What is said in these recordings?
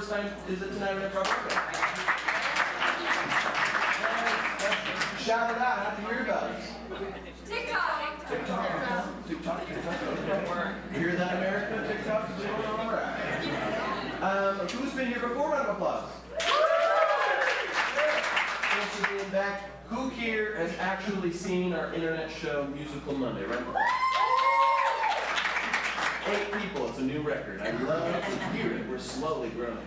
first time is it tonight at ImprovBroadway? Shout it out, happy hear about it. TikTok. TikTok, okay. You hear that, America? TikTok is doing all right. Who's been here before? Round of applause. Thanks for being back. Who here has actually seen our internet show, Musical Monday? Right? 8 people. It's a new record. I love to hear it. We're slowly growing.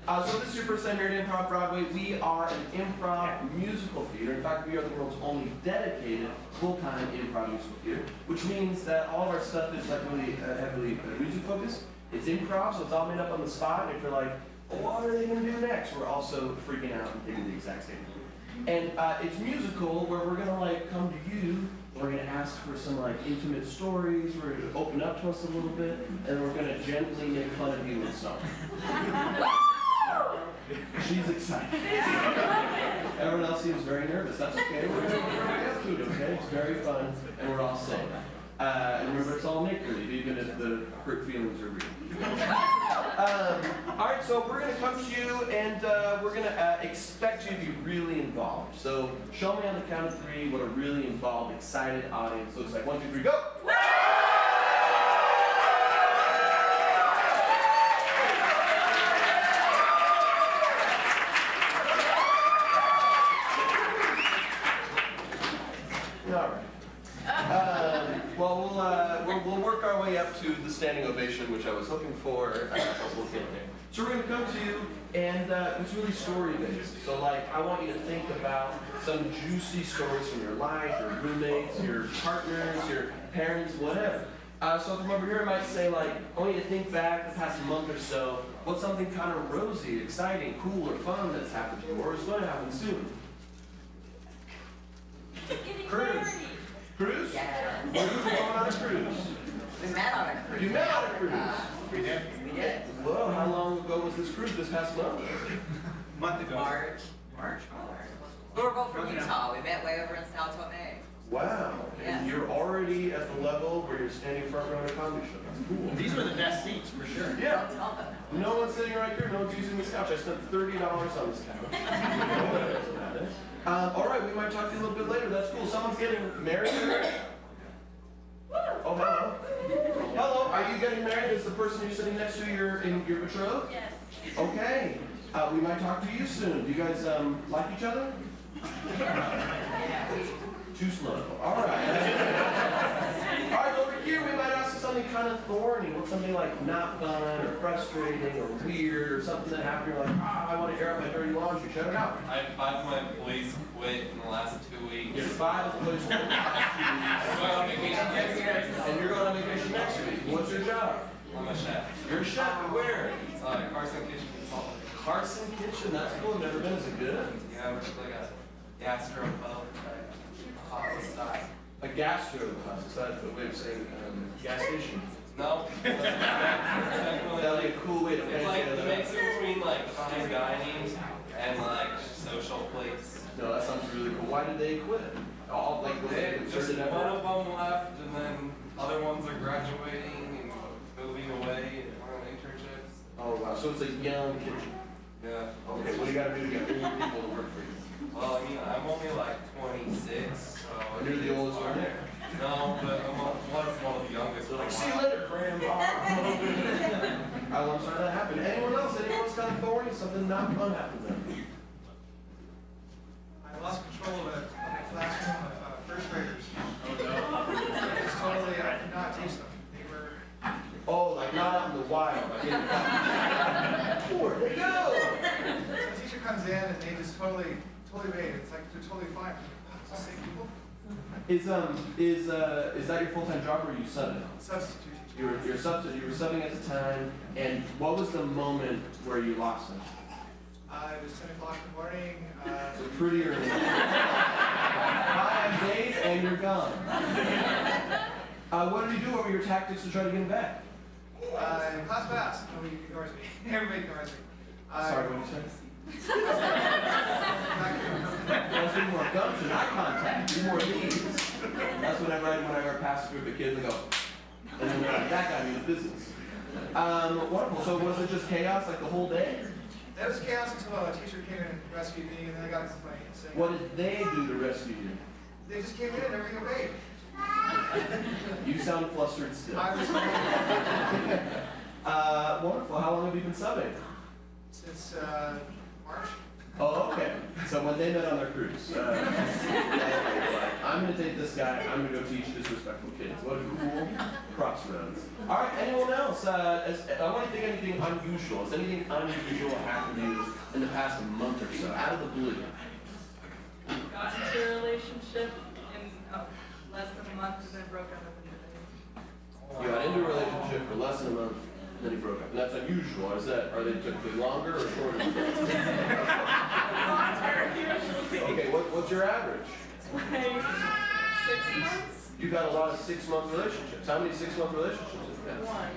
So this is your first time here at ImprovBroadway. We are an improv musical theater. In fact, we are the world's only dedicated full-time improv musical theater, which means that all of our stuff is like really heavily music focused. It's improv, so it's all made up on the spot. And if you're like, what are they going to do next? We're also freaking out and thinking the exact same thing. And it's musical where we're going to like come to you. We're going to ask for some like intimate stories. We're going to open up to us a little bit, and we're going to gently make fun of you with song. She's excited. Everyone else seems very nervous. That's okay. We're going to get to it, okay? It's very fun, and we're all safe. And remember, it's all make-believe, even if the hurt feelings are real. All right, so we're going to come to you, and we're going to expect you to be really involved. So show me on the count of 3 what a really involved, excited audience looks like. 1, 2, 3, go! We'll work our way up to the standing ovation, which I was looking for, but we'll get there. So we're going to come to you, and it's really story-based. So, like, I want you to think about some juicy stories from your life, your roommates, your partners, your parents, whatever. So from over here, I might say, like, I want you to think back the past month or so, what's something kind of rosy, exciting, cool, or fun that's happened to you, or is going to happen soon? Cruise. Cruise? Yeah. When did you go on a cruise? We met on a cruise. You met on a cruise? We did. Whoa, how long ago was this cruise? This past month? Month ago. March. We were both from Utah. We met way over in Sao Tome. Wow. And you're already at the level where you're standing front row at a comedy show. That's cool. These were the best seats, for sure. Yeah. Don't tell them. No one's sitting right here. No one's using this couch. I spent $30 on this couch. All right, we might talk to you a little bit later. That's cool. Someone's getting married. Oh, hello. Hello. Are you getting married? Is the person you're sitting next to your betrothed? Yes. Okay. We might talk to you soon. Do you guys like each other? Too slow. All right. All right, over here we might ask you something kind of thorny. What's something like not fun or frustrating or weird or something that happened? You're like, I want to air out my dirty laundry. Shut it out. I had 5 of my employees quit in the last 2 weeks. Your 5 employees quit in the last 2 weeks. I'm going on vacation next week. And you're going on vacation next week. What's your job? I'm a chef. You're a chef. Where? Carson Kitchen Consultant. Carson Kitchen. That's cool. I've never been. Is it good? Yeah, we're like a gastro pub. A gastro pub. Is that a way of saying gas station? No. That'd be a cool way to It's phrase like it. the mix between like fine dining and like social place. No, that sounds really cool. Why did they quit? All like was it Just concerted one effort? of them left, and then other ones are graduating and moving away and on internships. Oh wow, so it's a young kitchen. Yeah. Okay, what do you gotta do to get old people to work for you? Well, I mean, I'm only like 26, so. And you're the oldest one there. No, but I'm one of the youngest. They're like, see you later, Grandma. I'm sorry that happened. Anyone else? Anyone else got thorny? Something not fun happened to them? I lost control of a classroom of first graders. Oh no. It's totally, I did not teach them. They were. Oh, like not out in the wild. Like where'd they go? The teacher comes in and they just totally evade. It's like they're totally fine. It's the same people. Is that your full-time job or are you subbing? Substitute teacher. You were subbing at the time, and what was the moment where you lost them? It was 10 o'clock in the morning. So pretty early. Hi, I'm Dave, and you're gone. What did you do? What were your tactics to try to get him back? Class pass. Nobody ignores me. Everybody ignores me. Sorry, what did you say? Let's do more gumption, eye contact, do more of these. That's whenever I pass a group of kids and go, and then they're like, that guy means business. Wonderful. So was it just chaos like the whole day? That was chaos until a teacher came in and rescued me, and then I got a complaint saying. What did they do to rescue you? They just came in and everything obeyed. You sound flustered still. I was Wonderful. How long have you been subbing? since March. Oh, okay. So when they met on their cruise, I'm going to take this guy, I'm going to go teach disrespectful kids. What a cool crossroads. All right, anyone else? I want to think anything unusual. Has anything unusual happened to you in the past month or so, out of the blue? Got into a relationship in less than a month and then broke up with him. You got into a relationship for less than a month, and then you broke up. And that's unusual. Are they typically longer or shorter? Okay, what's your average? Like 6 months? You've had a lot of 6-month relationships. How many 6-month relationships have you had? One.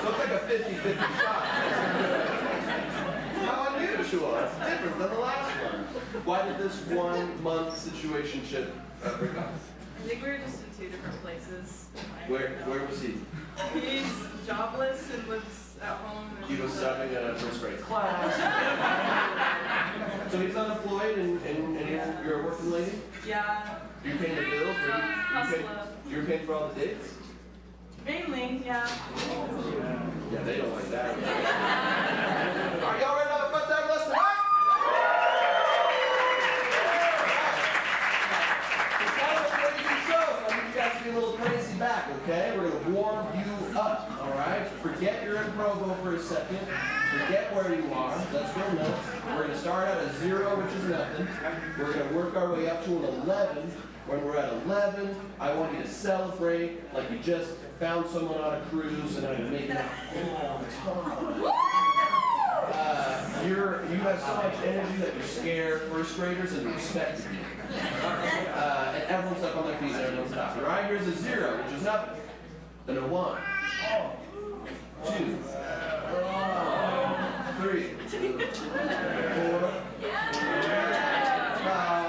So it's like a 50-50 shot. How unusual. That's different than the last one. Why did this 1-month situationship break up? I think we were just in 2 different places. Where was he? He's jobless and lives at home. And He was subbing at a first grade class. So he's unemployed and you're a working lady? Yeah. You're paying the bills? You're paying for all the dates? Mainly, yeah. Yeah, they don't like that. Are y'all ready to have a fun time lesson? What? It's kind of a crazy show, so I need you guys to be a little crazy back, okay? We're going to warm you up, all right? Forget you're in Provo for a second. Forget where you are. Let's go nuts. We're going to start at a 0, which is nothing. We're going to work our way up to an 11. When we're at 11, I want you to celebrate like you just found someone on a cruise and I'm making a whole time. You have so much energy that you scare first graders and respect you. And everyone's up on their feet and everyone's stopped. All right, here's a 0, which is nothing. Then a 1, 2, 3, 4, 5.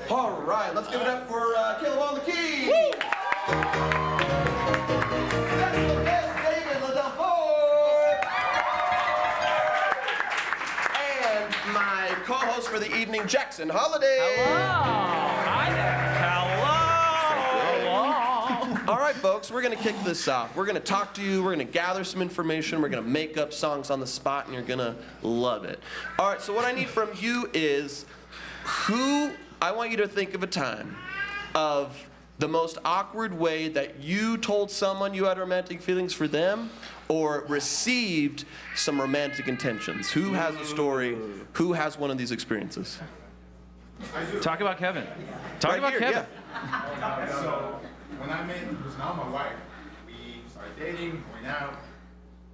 All right, let's give it up for Caleb on the keys. Special guest David LaDelfort. And my co-host for the evening, Jackson Holiday. Hi there. Hello. All right, folks, we're going to kick this off. We're going to talk to you. We're going to gather some information. We're going to make up songs on the spot, and you're going to love it. All right, so what I need from you is I want you to think of a time of the most awkward way that you told someone you had romantic feelings for them or received some romantic intentions. Who has a story? Who has one of these experiences? Talk about Kevin. Talk about Kevin. Yeah. So when I met who's now my wife, we started dating, going out.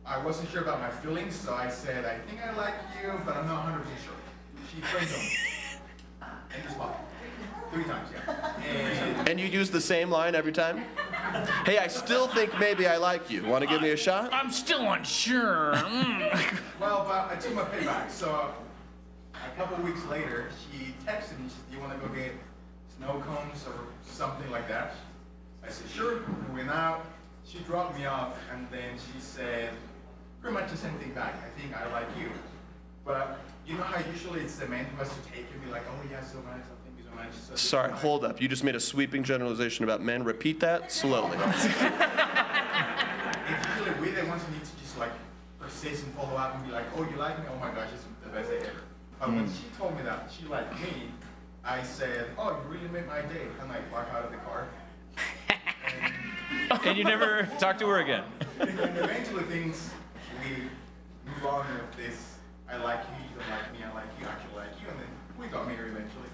I wasn't sure about my feelings, so I said, I think I like you, but I'm not 100% sure. She friends me. In the spot. 3 times, yeah. And you use the same line every time? Hey, I still think maybe I like you. Want to give me a shot? I'm still unsure. Well, but I took my payback. So a couple weeks later, she texted me, she said, do you want to go get snow cones or something like that? I said, sure. We went out. She dropped me off, and then she said, pretty much the same thing back. I think I like you. But you know how usually it's the man who has to take it and be like, oh yeah, so much, I think so much. So Sorry, hold up. You just made a sweeping generalization about men. Repeat that slowly. It's usually we're the ones who need to just like persist and follow up and be like, oh, you like me? Oh my gosh, it's the best day ever. But when she told me that she liked me, I said, oh, you really made my day. And I walk out of the car. And you never talked to her again. And eventually things, we move on with this. I like you, you don't like me, I like you, I actually like you, and then we got married eventually.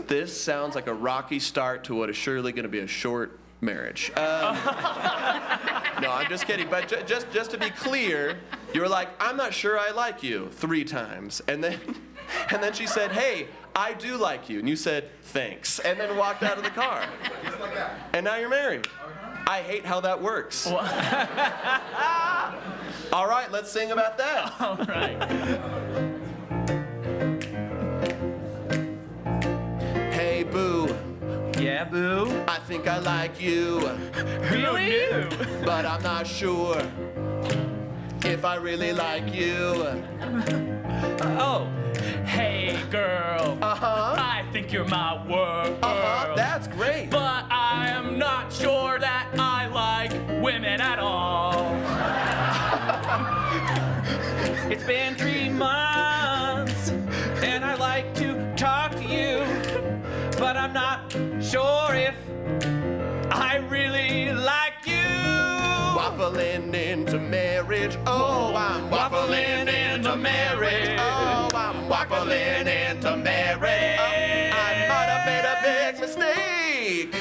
This sounds like a rocky start to what is surely going to be a short marriage. No, I'm just kidding. But just to be clear, You were like, I'm not sure I like you 3 times. And then she said, hey, I do like you. And you said, thanks. And then walked out of the car. Just like that. And now you're married. I hate how that works. All right, let's sing about that. All right. Hey, boo, Yeah, boo. I think I like you, Really? but I'm not sure if I really like you. Oh. Hey, girl. Uh-huh. I think you're my world. Uh-huh, that's great. But I am not sure that I like women at all. It's been 3 months, and I like to talk to you, but I'm not sure if I really like you. Waffling into marriage, oh, I'm waffling into marriage, oh, I'm waffling into marriage. I might have made a big mistake.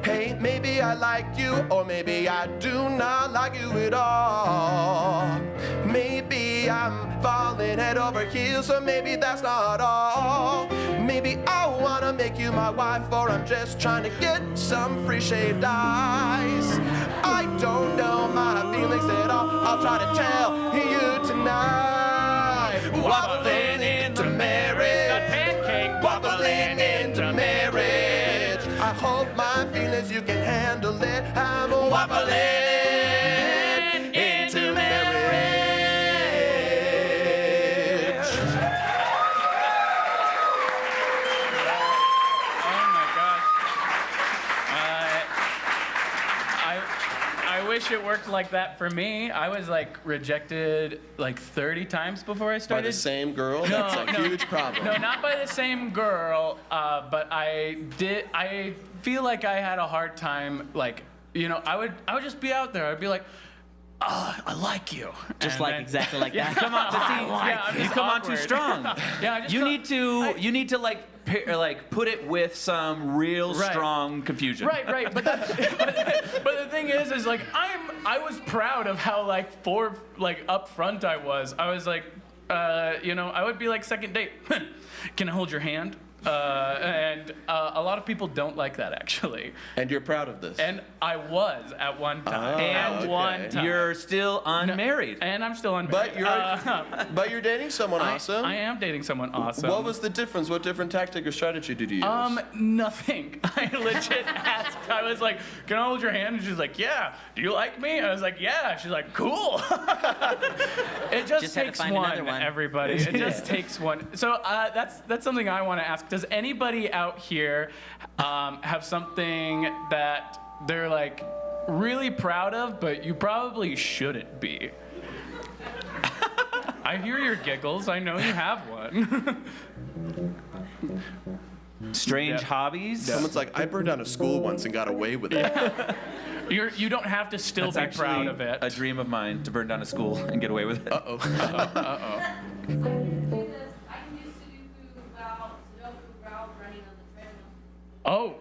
Hey, maybe I like you, or maybe I do not like you at all. Maybe I'm falling head over heels, or maybe that's not all. Maybe I wanna make you my wife, or I'm just trying to get some free shaved ice. I don't know my feelings at all. I'll try to tell you tonight. Waffling into marriage. Pancake Waffling into marriage. I hope my feelings you can handle it. I'm waffling into marriage. Oh my gosh. I wish it worked like that for me. I was like rejected like 30 times before I By started. the same girl? That's a huge problem. No, not by the same girl, but I feel like I had a hard time, like, you know, I would just be out there. I'd be like, oh, I like you. Just And like then- exactly like Yeah. that. Come on, I'm you just come on too awkward. strong. Yeah, I just You felt- need to like put it with some real Right. strong confusion. Right. But the thing is like I was proud of how like upfront I was. I was like, you know, I would be like, second date, can I hold your hand? And a lot of people don't like that actually. And you're proud of this? And I was at one time. Oh, and okay. one time. You're still unmarried. And I'm still unmarried. But you're dating someone awesome. I am dating someone awesome. What was the difference? What different tactic or strategy did you use? Nothing. I legit asked. I was like, "Can I hold your hand?" And she's like, "Yeah." "Do you like me?" I was like, "Yeah." She's like, "Cool." It just Just had to takes find another one. everybody. It just takes one. So that's something I want to ask. Does anybody out here have something that they're like really proud of, but you probably shouldn't be? I hear your giggles. I know you have one. Strange Yeah. hobbies. Someone's like, I burned down a school once and got away with it. You don't have to still That's be proud actually of it. a dream of mine to burn down a school and get away with it. Uh-oh. I can do Sudoku while running on the treadmill. Oh.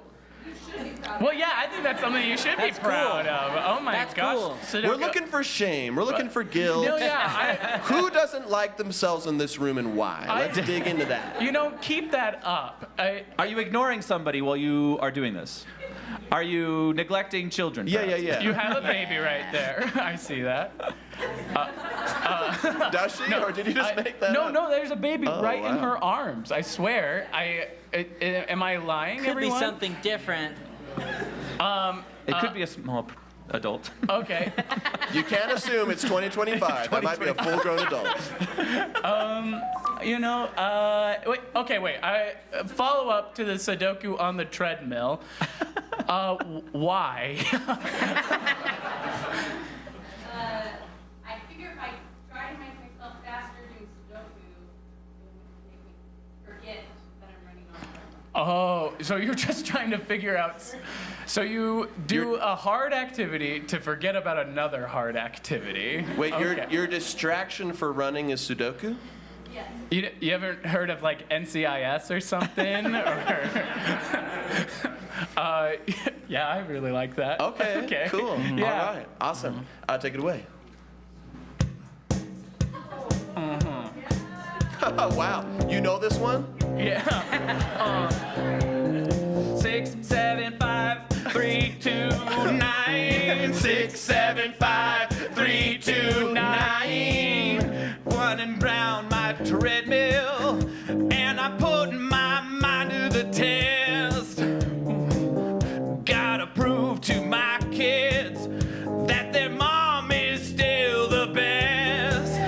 You should be proud. Well, yeah, I think that's something you should be proud of. Oh my That's gosh. cool. Sudoku- We're looking for shame. We're looking for guilt. No, yeah. Who doesn't like themselves in this room and why? Let's dig into that. You know, keep that up. Are you ignoring somebody while you are doing this? Are you neglecting children? Yeah. You have a baby right there. I see that. Does she? Or did you just make that up? No, there's a baby Oh, right in wow. her arms. I swear. Am I lying, Could everyone? be something different. It could be a small adult. Okay. You can't assume it's 2025. That might be a full-grown adult. You know, wait. I follow up to the Sudoku on the treadmill. Why? I figure if I try to make myself faster doing Sudoku, it would make me forget that I'm running on the treadmill. Oh, so you're just trying to figure out. So you do a hard activity to forget about another hard activity. Wait, Okay. your distraction for running is Sudoku? Yes. You haven't heard of like NCIS or something? Yeah, I really like that. Okay, cool. Yeah. All right, awesome. Take it away. Wow. You know this one? Yeah. 6, 7, 5, 3, 2, 9. 6, 7, 5, 3, 2, 9. Running round my treadmill, and I'm putting my mind to the test. Gotta prove to my kids that their mom is still the best.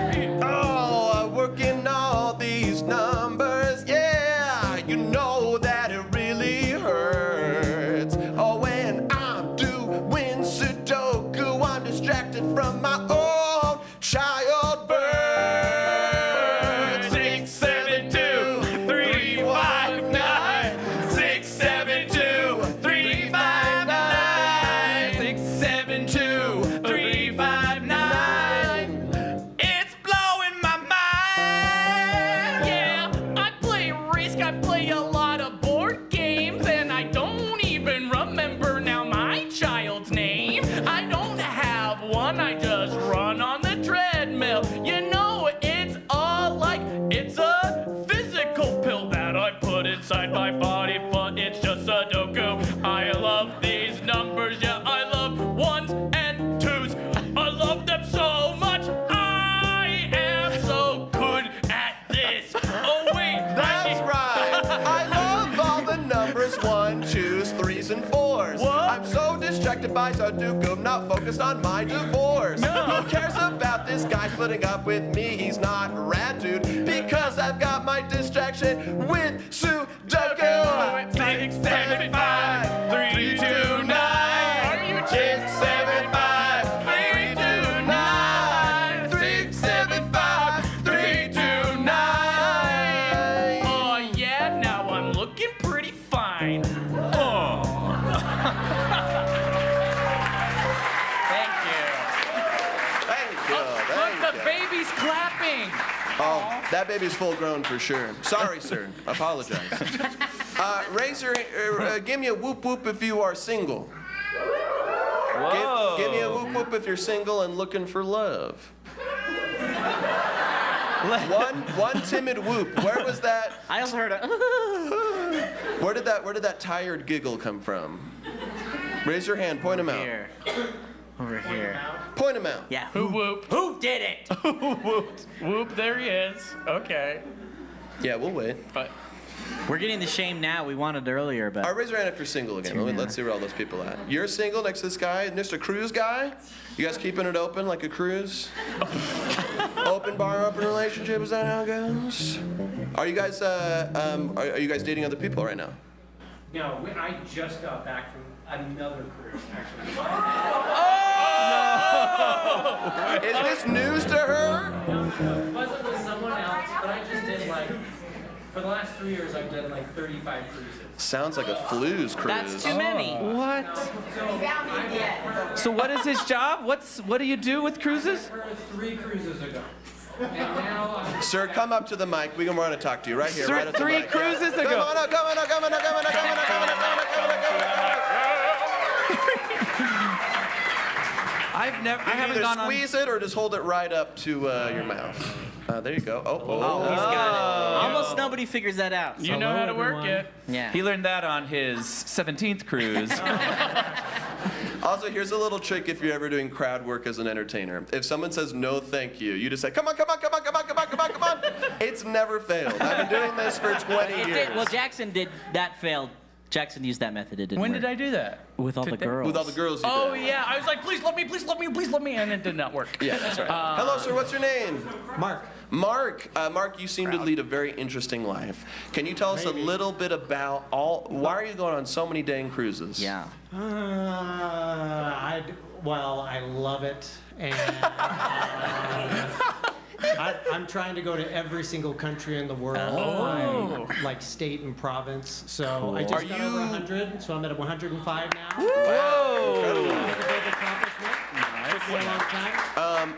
Oh, working all these numbers, yeah, you know that it really hurts. Oh, when I'm doing Sudoku, I'm distracted from my own childbirth. 6, 7, 2, 3, 5, 9. 6, 7, 2, 3, 5, 9. 6, 7, 2, 3, 5, 9. It's blowing my mind. Yeah, I play Risk, I play a lot of board games, and I don't even remember now my child's name. I don't have one, I just run on the treadmill. You know, it's it's a physical pill that I put inside my body, but it's just Sudoku. I love these numbers, yeah, I love ones and twos. I love them so much. I am so good at this. Oh wait, That's right. I love all the numbers 1, 2s, 3s, and 4s. What? I'm so distracted by Sudoku, I'm not focused on my divorce. No. Who cares about this guy splitting up with me? He's not rad, dude, because I've got my distraction with Sudoku. 6, 7, 5, 3, 2, 9. Are you 6, 7, 5, 3, 2, 9. 6, 7, 5, 3, 2, 9. Oh yeah, now I'm looking pretty fine. Oh. Thank you. Thank you. Look, Thank the you. baby's clapping. Oh, that baby's full grown for sure. Sorry, sir. Apologize. Give me a whoop whoop if you are single. Whoa. Give me a whoop whoop if you're single and looking for love. One timid whoop. Where was that? I also heard a. Where did that tired giggle come from? Raise your hand. Point him out. Here. Over here. Point him out. Yeah. Who whooped? Who did it? Who whooped? Whoop, there he is. Okay. Yeah, we'll wait. But We're getting the shame now. We wanted earlier, but. All right, raise your hand if you're single again. Let's see where all those people at. You're single next to this guy, Mr. Cruise guy? You guys keeping it open like a cruise? Open bar, open relationship, is that how it goes? Are you guys dating other people right now? No, I just got back from another cruise, actually. Is this news to her? It wasn't with someone else, but I just did for the last 3 years, I've done 35 cruises. Sounds like a flues cruise. That's too many. What? So what is his job? What do you do with cruises? For 3 cruises ago. And now I'm... Sir, come up to the mic. We want to talk to you right here, Sir, right at the 3 mic. cruises Come ago. on up, come on up, come on up, come on up, come on up, come on up, come on up, come on up, come on up. I haven't Either gone on. squeeze it or just hold it right up to your mouth. There you go. Oh, he's got it. Almost nobody figures that out. you know how to work it. Yeah. He learned that on his 17th cruise. Also, here's a little trick if you're ever doing crowd work as an entertainer. If someone says no thank you, you just say, come on, come on, come on, come on, come on, come on, come on. It's never failed. I've been doing this for 20 It years. did. Well, Jackson did. That failed. Jackson used that method. It didn't When work. did I do that? With all the Today? girls. With all the girls you Oh did. yeah, I was like, please love me, please love me, please love me, and it did not work. Yeah, that's right. Hello, sir. What's your name? Mark. Mark. Mark, you seem to lead a very interesting life. Can you tell us a little bit about why are you going on so many dang cruises? Yeah. I love it, and I'm trying to go to every single country in the world, like state and province. So I just Are got you- over 100, so I'm at 105 now. Whoa. It's a big accomplishment. Took me a long time.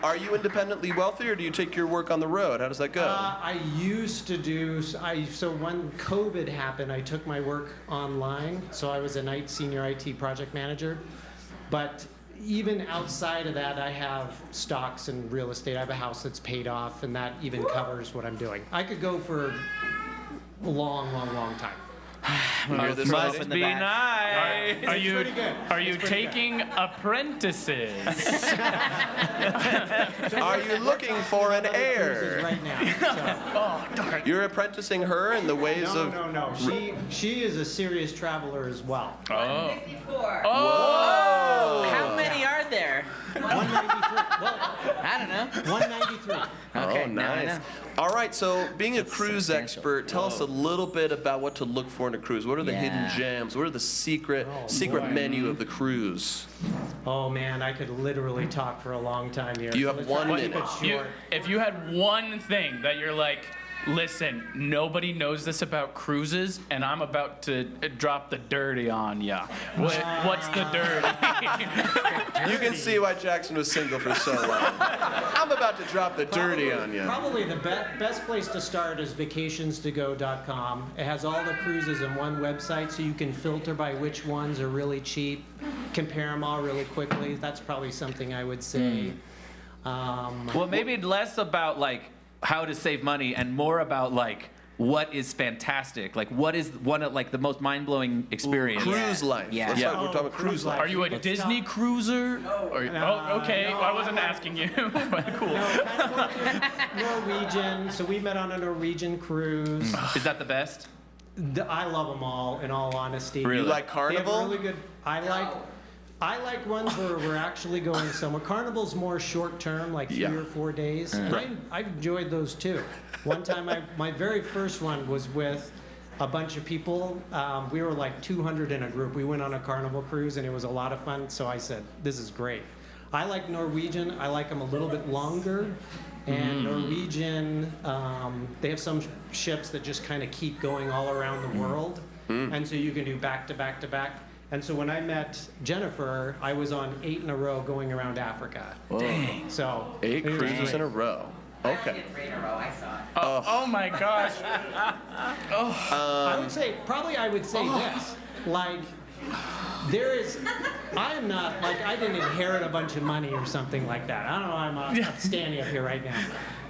Are you independently wealthy, or do you take your work on the road? How does that go? I used to do, so when COVID happened, I took my work online. So I was a night senior IT project manager. But even outside of that, I have stocks and real estate. I have a house that's paid off, and that even covers what I'm doing. I could go for a long, long, long time. Hear this, Must lady? be nice. Are you pretty good. are you It's pretty taking apprentices? Are you looking for an Cruises heir? right now. So. Oh, darn. You're apprenticing her in the ways of. No. She is a serious traveler as well. Oh. 54. Oh. How many are there? 193. Well, I don't know. 193. Okay, Oh, now I nice. know. All right, so being a cruise substantial. expert, tell us a little bit about what to look for in a cruise. What are the hidden Yeah. gems? What are the secret boy. menu of the cruise? Oh man, I could literally talk for a long time here. You So have let's one try to keep minute. it short. If you had one thing that you're like, listen, nobody knows this about cruises, and I'm about to drop the dirty on ya. What's the dirty? You can see why Jackson was single for so long. I'm about to drop the dirty on you. Probably the best place to start is vacationstogo.com. It has all the cruises in one website, so you can filter by which ones are really cheap, compare them all really quickly. That's probably something I would say. Well, maybe less about like how to save money and more about like what is fantastic. Like what is one of like the most mind-blowing experience? Cruise life. Yeah. Let's Yeah. talk, we're talking about cruise life. Are you a Let's Disney talk- cruiser? Or, oh, okay. no, I wasn't asking you, but cool. No, kind of Norwegian. So we met on a Norwegian cruise. Is that the best? I love them all, in all honesty. You like They have Carnival? really good. I like ones where we're actually going somewhere. Carnival's more short term, like 3 or 4 days. And I've enjoyed those too. One time, my very first one was with a bunch of people. We were like 200 in a group. We went on a Carnival cruise, and it was a lot of fun. So I said, "This is great." I like Norwegian. I like them a little bit longer. And Norwegian, they have some ships that just kind of keep going all around the world. And so you can do back to back to back. And so when I met Jennifer, I was on 8 in a row going around Africa. Dang. So 8 it was cruises great. in a row. I Okay. did 3 in a row. I saw it. Oh my gosh. I would say, this, like, I am not, like, I didn't inherit a bunch of money or something like that. I don't know, I'm standing up here right now.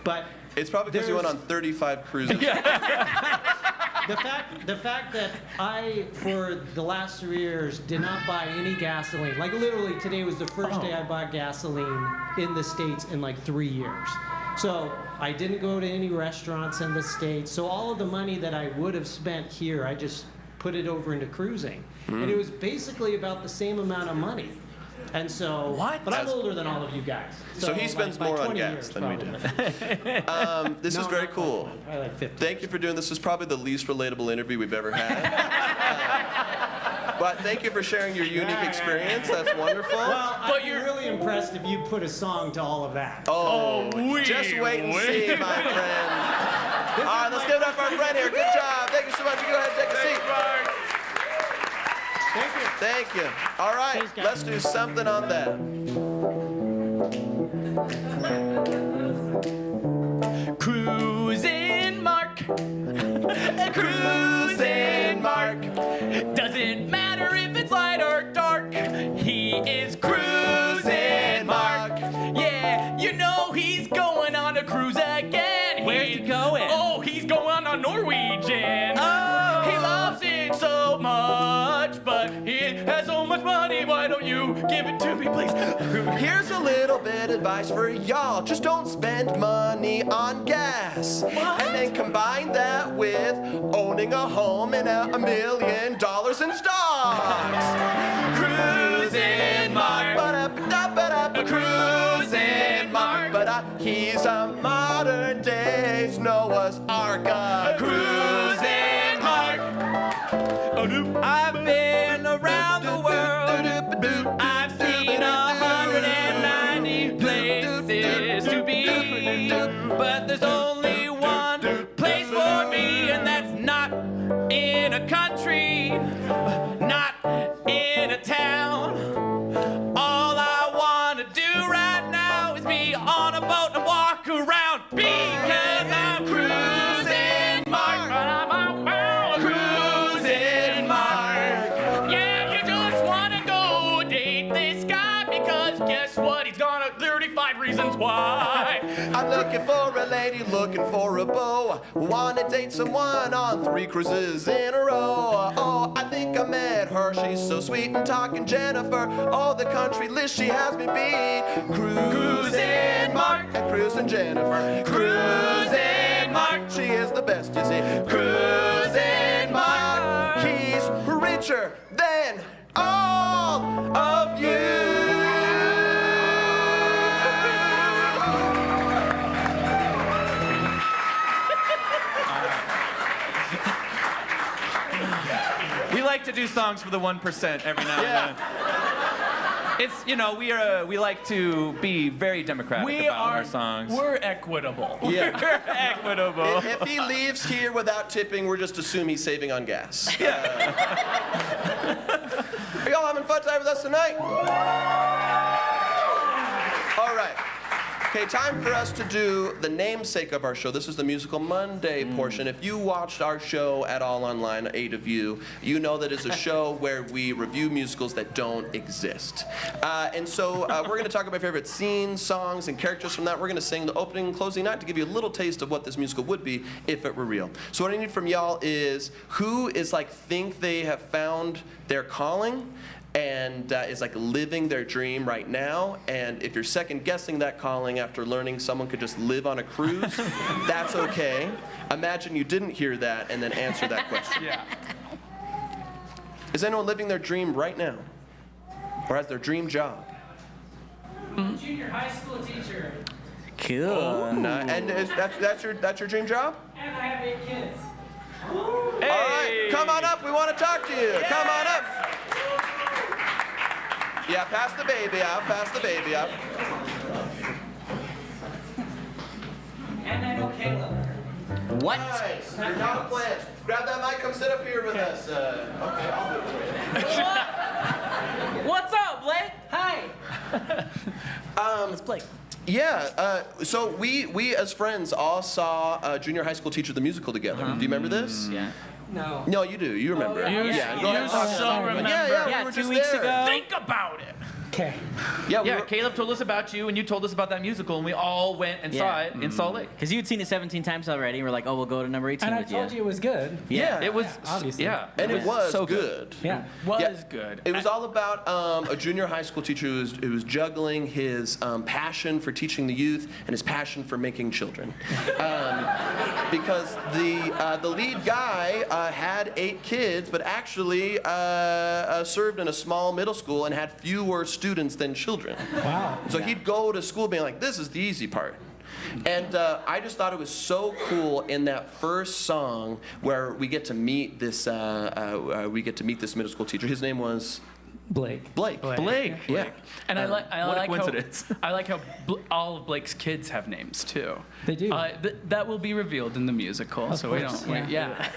But It's probably because you went on 35 cruises. the fact that I, for the last 3 years, did not buy any gasoline. Like literally today was the first day I bought gasoline in the States in like 3 years. So I didn't go to any restaurants in the States. So all of the money that I would have spent here, I just put it over into cruising. And it was basically about the same amount of money. And so, but I'm older than all of you guys. So he spends by more on 20 gas years, than we do. probably. This is No, very not cool. 20, probably like 50. Thank you for doing this. This is probably the least relatable interview we've ever had. But thank you for sharing your unique experience. That's wonderful. Well, I'd be really impressed if you put a song to all of that. Just wait and see, my friend. All right, let's give it up for our friend here. Good job. Thank you so much. You go ahead and take a seat. Thank you. Thank you. All right, Thanks, guys. let's do something on that. Cruising Mark. Cruising Mark. Doesn't matter if it's light or dark. He is cruising Mark. Yeah, you know he's going on a cruise again. Where's he going? Oh, he's going on Norwegian. Oh. He loves it so much, but he has so much money. Why don't you give it to me, please? Here's a little bit of advice for y'all. Just don't spend money on gas. And then combine that with owning a home and $1 million in stocks. Cruising Mark. Ba-da-ba-da-ba-da. Cruising Mark. But he's a modern day Noah's Ark. Cruising Mark. I've been around the world. I've seen 190 places to be, but there's only one place for me, and that's not in a country, not in a town. All I want to do right now is be on a boat and walk around because I'm cruising Mark. looking for a lady, looking for a beau. Wanna date someone on 3 cruises in a row. Oh, I think I met her. She's so sweet and talking Jennifer. Oh, the country list she has me beat. Cruising Mark and cruising Jennifer. Cruising Mark, she is the best, you see. Cruising Mark, he's richer than all of you. We like to do songs for the 1% every now and then. It's, you know, we like to be very democratic about our songs. We're equitable. Yeah. We're equitable. If he leaves here without tipping, we're just assume he's saving on gas. Yeah. Are y'all having fun time with us tonight? All right. Okay, time for us to do the namesake of our show. This is the Musical Monday portion. If you watched our show at all online, 8 of you, you know that it's a show where we review musicals that don't exist. And so we're going to talk about favorite scenes, songs, and characters from that. We're going to sing the opening and closing night to give you a little taste of what this musical would be if it were real. So what I need from y'all is who is like think they have found their calling and is like living their dream right now. And if you're second guessing that calling after learning someone could just live on a cruise, that's okay. Imagine you didn't hear that and then answer that question. Yeah. Is anyone living their dream right now? Or has their dream job? Junior high school teacher. Cool. And that's your dream job? And I have 8 kids. All right, come on up. We want to talk to you. Come on up. Yeah, pass the baby out. Pass the baby out. And I know Caleb. What? Nice. You're not a plant. Grab that mic. Come sit up here with us. Okay, I'll do it for you. What's up, Blake? Hi. It's Blake. Yeah, so we as friends all saw Junior High School Teacher the Musical together. Do you remember this? Yeah. No. No, you do. You remember. yeah. Go ahead and talk so about it. remember. Yeah, Yeah, we were 2 just weeks there. ago. Think about it. Okay. Yeah, Yeah, Caleb told us about you, and you told us about that musical, and we all went and saw Yeah. it in Salt Lake. Because you'd seen it 17 times already, and we're like, oh, we'll go to number 18 And I with told you it was good. Yeah. It was, obviously. yeah. And it was so good. Yeah. Was good. It was all about a junior high school teacher who was juggling his passion for teaching the youth and his passion for making children. Because the lead guy had 8 kids, but actually served in a small middle school and had fewer students than children. Wow. So he'd go to school being like, this is the easy part. And I just thought it was so cool in that first song where we get to meet this middle school teacher. His name was Blake. Blake. Blake. Yeah. And I what a like coincidence. how I like how all of Blake's kids have names too. They do. That will be revealed in the musical, so we course, don't. Yeah.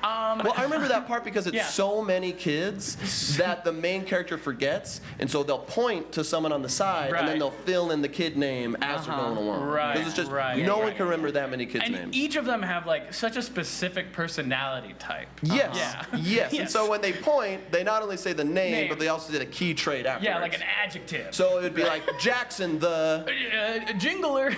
Well, I remember that part because it's Yeah. so many kids that the main character forgets, and so they'll point to someone on the side, and then Right. they'll fill in the kid name as they're going along. Right, Because it's just right, no right. one can remember that many kids' And names. each of them have like such a specific personality type. Yes. Yeah. Yes. And so when they point, they not only say the name, Name. but they also say the key trait afterwards. Yeah, like an adjective. So it would be like Jackson the. Jingler.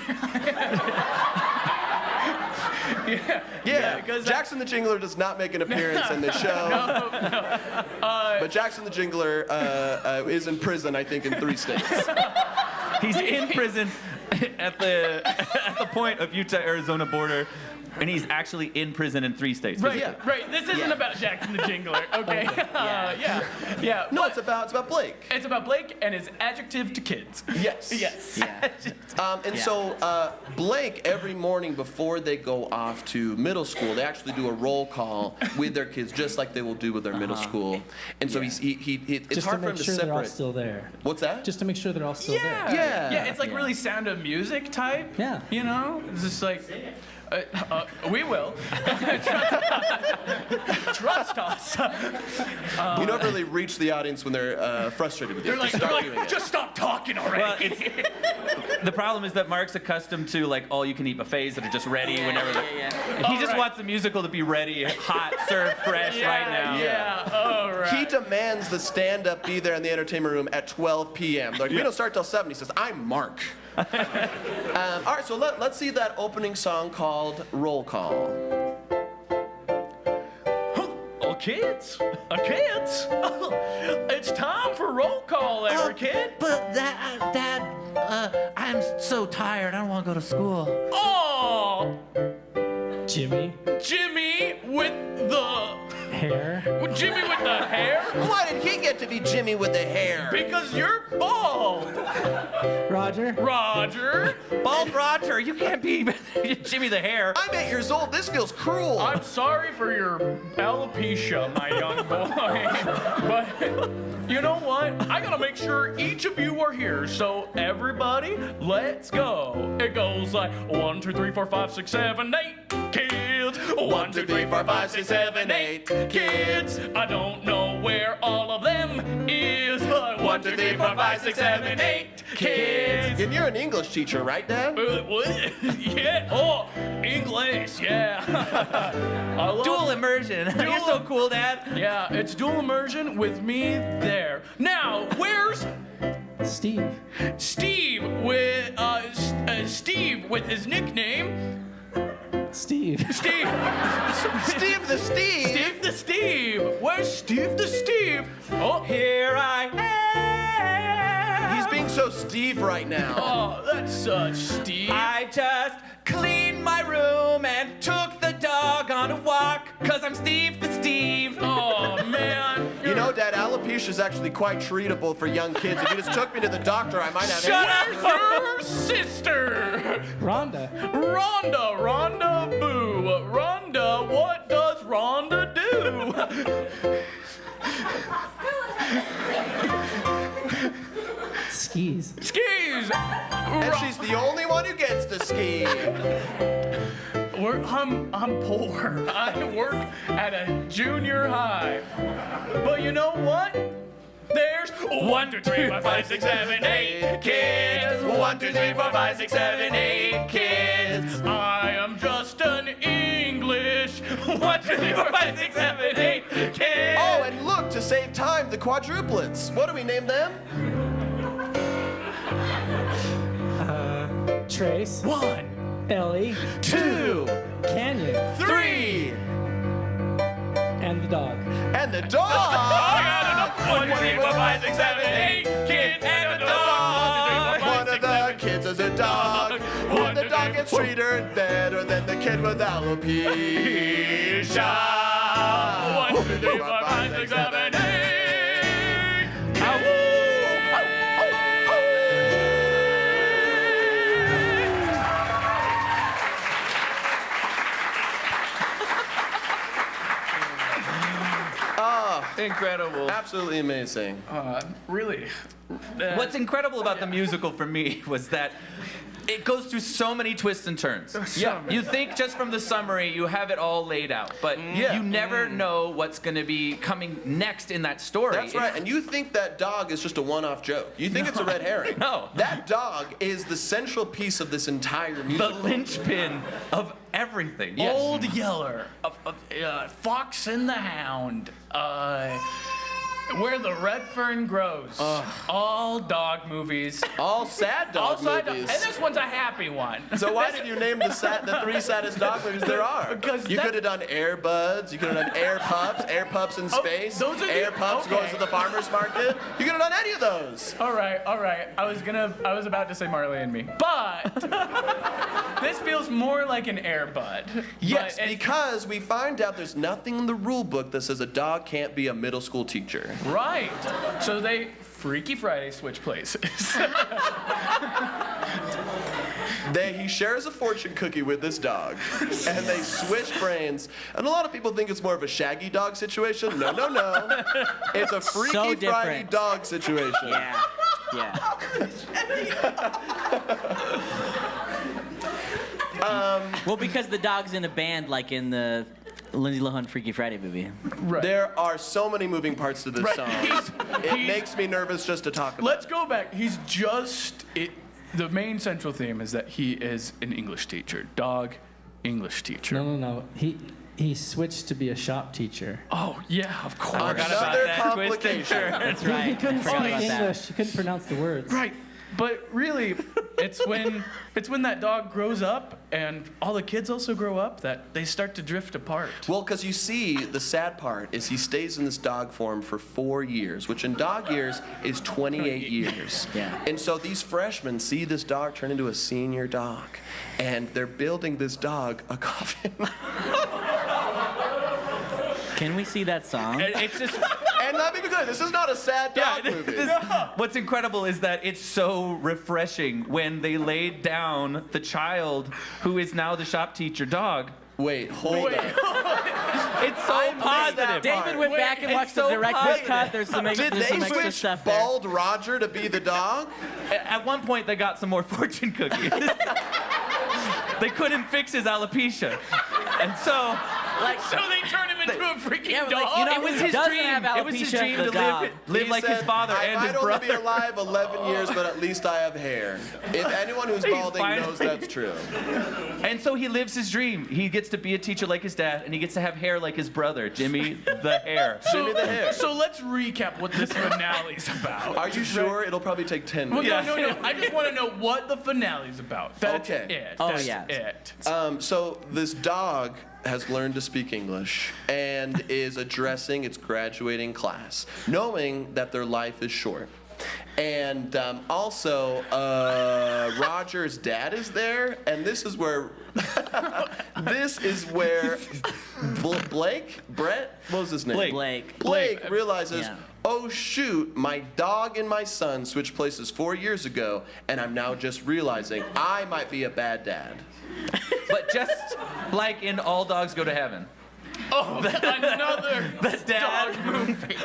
Yeah. because Jackson the Jingler does not make an appearance in this show. But Jackson the Jingler is in prison, I think, in 3 states. He's in prison at the point of Utah-Arizona border, and he's actually in prison in 3 states. Right, Yeah. right. This isn't about Jackson the Jingler, okay? Yeah. No, but it's about Blake. it's about Blake and his adjective to kids. Yes. Yes. Yeah. So Blake, every morning before they go off to middle school, they actually do a roll call with their kids, just like they will do with their middle school. And so it's Just hard to for him make to sure they're all separate. still there. What's that? Just to make sure they're all still there. Yeah. Yeah, it's like really Sound of Music type. Yeah. You know? It's just like, we will. Trust us. You don't really reach the audience when they're frustrated with you. They're like, Start doing it. just stop talking already. Well, the problem is that Mark's accustomed to like all-you-can-eat buffets that are just ready whenever. And he just wants the musical to be ready, hot, served fresh right now. Yeah. All right. He demands the stand-up be there in the entertainment room at 12 p.m. Like, we don't start till 7. He says, I'm Mark. All right, so let's see that opening song called Roll Call. Kids, it's time for roll call, kid. But Dad, I'm so tired. I don't want to go to school. Oh, Jimmy, with the hair. Jimmy with the hair? Why did he get to be Jimmy with the hair? Because you're bald. Roger. Bald Roger, you can't be Jimmy the hair. I'm 8 years old. This feels cruel. I'm sorry for your alopecia, my young boy. But you know what? I gotta make sure each of you are here. So everybody, let's go. It goes like 1, 2, 3, 4, 5, 6, 7, 8. Kids. 1, 2, 3, 4, 5, 6, 7, 8. Kids. I don't know where all of them is. 1, 2, 3, 4, 5, 6, 7, 8. Kids. And you're an English teacher, right, Dad? What? Yeah. Oh, English. Yeah. I love Dual immersion. You're so cool, Dad. Yeah, it's dual immersion with me there. Now, where's Steve. Steve with his nickname? Steve. Steve the Steve. Steve the Steve. Where's Steve the Steve? Oh, Here I am. He's being so Steve right now. oh, that's such Steve. I just cleaned my room and took the dog on a walk, 'cause I'm Steve the Steve. Oh man. You know, Dad, alopecia is actually quite treatable for young kids. If you just took me to the doctor, I might have. Shut up! Where's your sister? Rhonda. Rhonda Boo. Rhonda, what does Rhonda do? Skis. Skis. And she's the only one who gets to ski. I'm poor. I work at a junior high. But you know what? There's 1, 2, 3, 4, 5, 6, 7, 8 kids. 1, 2, 3, 4, 5, 6, 7, 8 kids. I am just an English. 1, 2, 3, 4, 5, 6, 7, 8 kids. Oh, and look, to save time, the quadruplets. What do we name them? Trace. 1, Ellie. 2, Canyon. 3, And the dog. and the dog. 1, 2, 3, 4, 5, 6, 7, 8 kids and a dog. One of the kids is a dog. And the dog gets treated better than the kid with alopecia. 1, 2, 3, 4, 5, 6, 7, 8. Incredible. Absolutely amazing. Really? What's incredible about the musical for me was that it goes through so many twists and turns. Yeah. You think just from the summary you have it all laid out, but Yeah. you never know what's going to be coming next in that story. That's right. And you think that dog is just a one-off joke. You think it's a red herring. No. That dog is the central piece of this entire The musical. linchpin of everything. Yes. Old Yeller, Fox and the Hound, Where the Red Fern Grows. All dog movies. All sad dog movies. And this one's a happy one. So why did you name the 3 saddest dog movies there are? Because you could have done Air Buds, you could have done Air Pups in space, those are the- Air Pups okay. goes to the farmer's market. You could have done any of those. All right. I was about to say Marley and Me, but this feels more like an Air Bud. Yes, But because we find out there's nothing in the rule book that says a dog can't be a middle school teacher. right. So they Freaky Friday switch places. He shares a fortune cookie with this dog, and they switch brains. And a lot of people think it's more of a Shaggy dog situation. No. It's a Freaky Friday different. dog situation. Yeah. Well, because the dog's in a band, like in the Lindsay Lohan Freaky Friday movie. Right. There are so many moving parts to this Right. song. He's- It makes me nervous just to talk about Let's go back. The main central theme is that he is an English teacher. Dog, English teacher. No. He switched to be a shop teacher. Oh, yeah, of course. Another complication. That's He couldn't forgot speak about that. English. He couldn't pronounce the words. Right. But really, it's when that dog grows up and all the kids also grow up that they start to drift apart. Well, because you see, the sad part is he stays in this dog form for 4 years, which in dog years is 28 years. Yeah. And so these freshmen see this dog turn into a senior dog, and they're building this dog a coffin. Can we see that song? It's just. And let me be clear, this is not a sad dog movie. What's incredible is that it's so refreshing when they laid down the child who is now the shop teacher dog. Wait, hold on. It's so positive. David went back and watched the director's cut. There's some Did they extra switch stuff there. Bald Roger to be the dog? At one point, they got some more fortune cookies. They couldn't fix his alopecia, and so. So they turn him into a freaking dog. like, you know, It was who his doesn't dream. have It was his alopecia? dream The to dog. live He like said, his father I and might his only brother. be alive 11 years, but at least I have hair. If anyone who's balding fine. knows that's true. And so he lives his dream. He gets to be a teacher like his dad, and he gets to have hair like his brother, Jimmy the Hair. Jimmy the Hair. So let's recap what this finale's about. Are you sure? It'll probably take 10 Well, minutes. no. I just want to know what the finale's about. That's Okay. it. Oh, That's yeah. it. So this dog has learned to speak English and is addressing its graduating class, knowing that their life is short. And also, Roger's dad is there, and this is where Brett, what was his name? Blake. realizes, Yeah. oh shoot, my dog and my son switched places 4 years ago, and I'm now just realizing I might be a bad dad. But just like in All Dogs Go to Heaven. Oh, another dad- dog movie.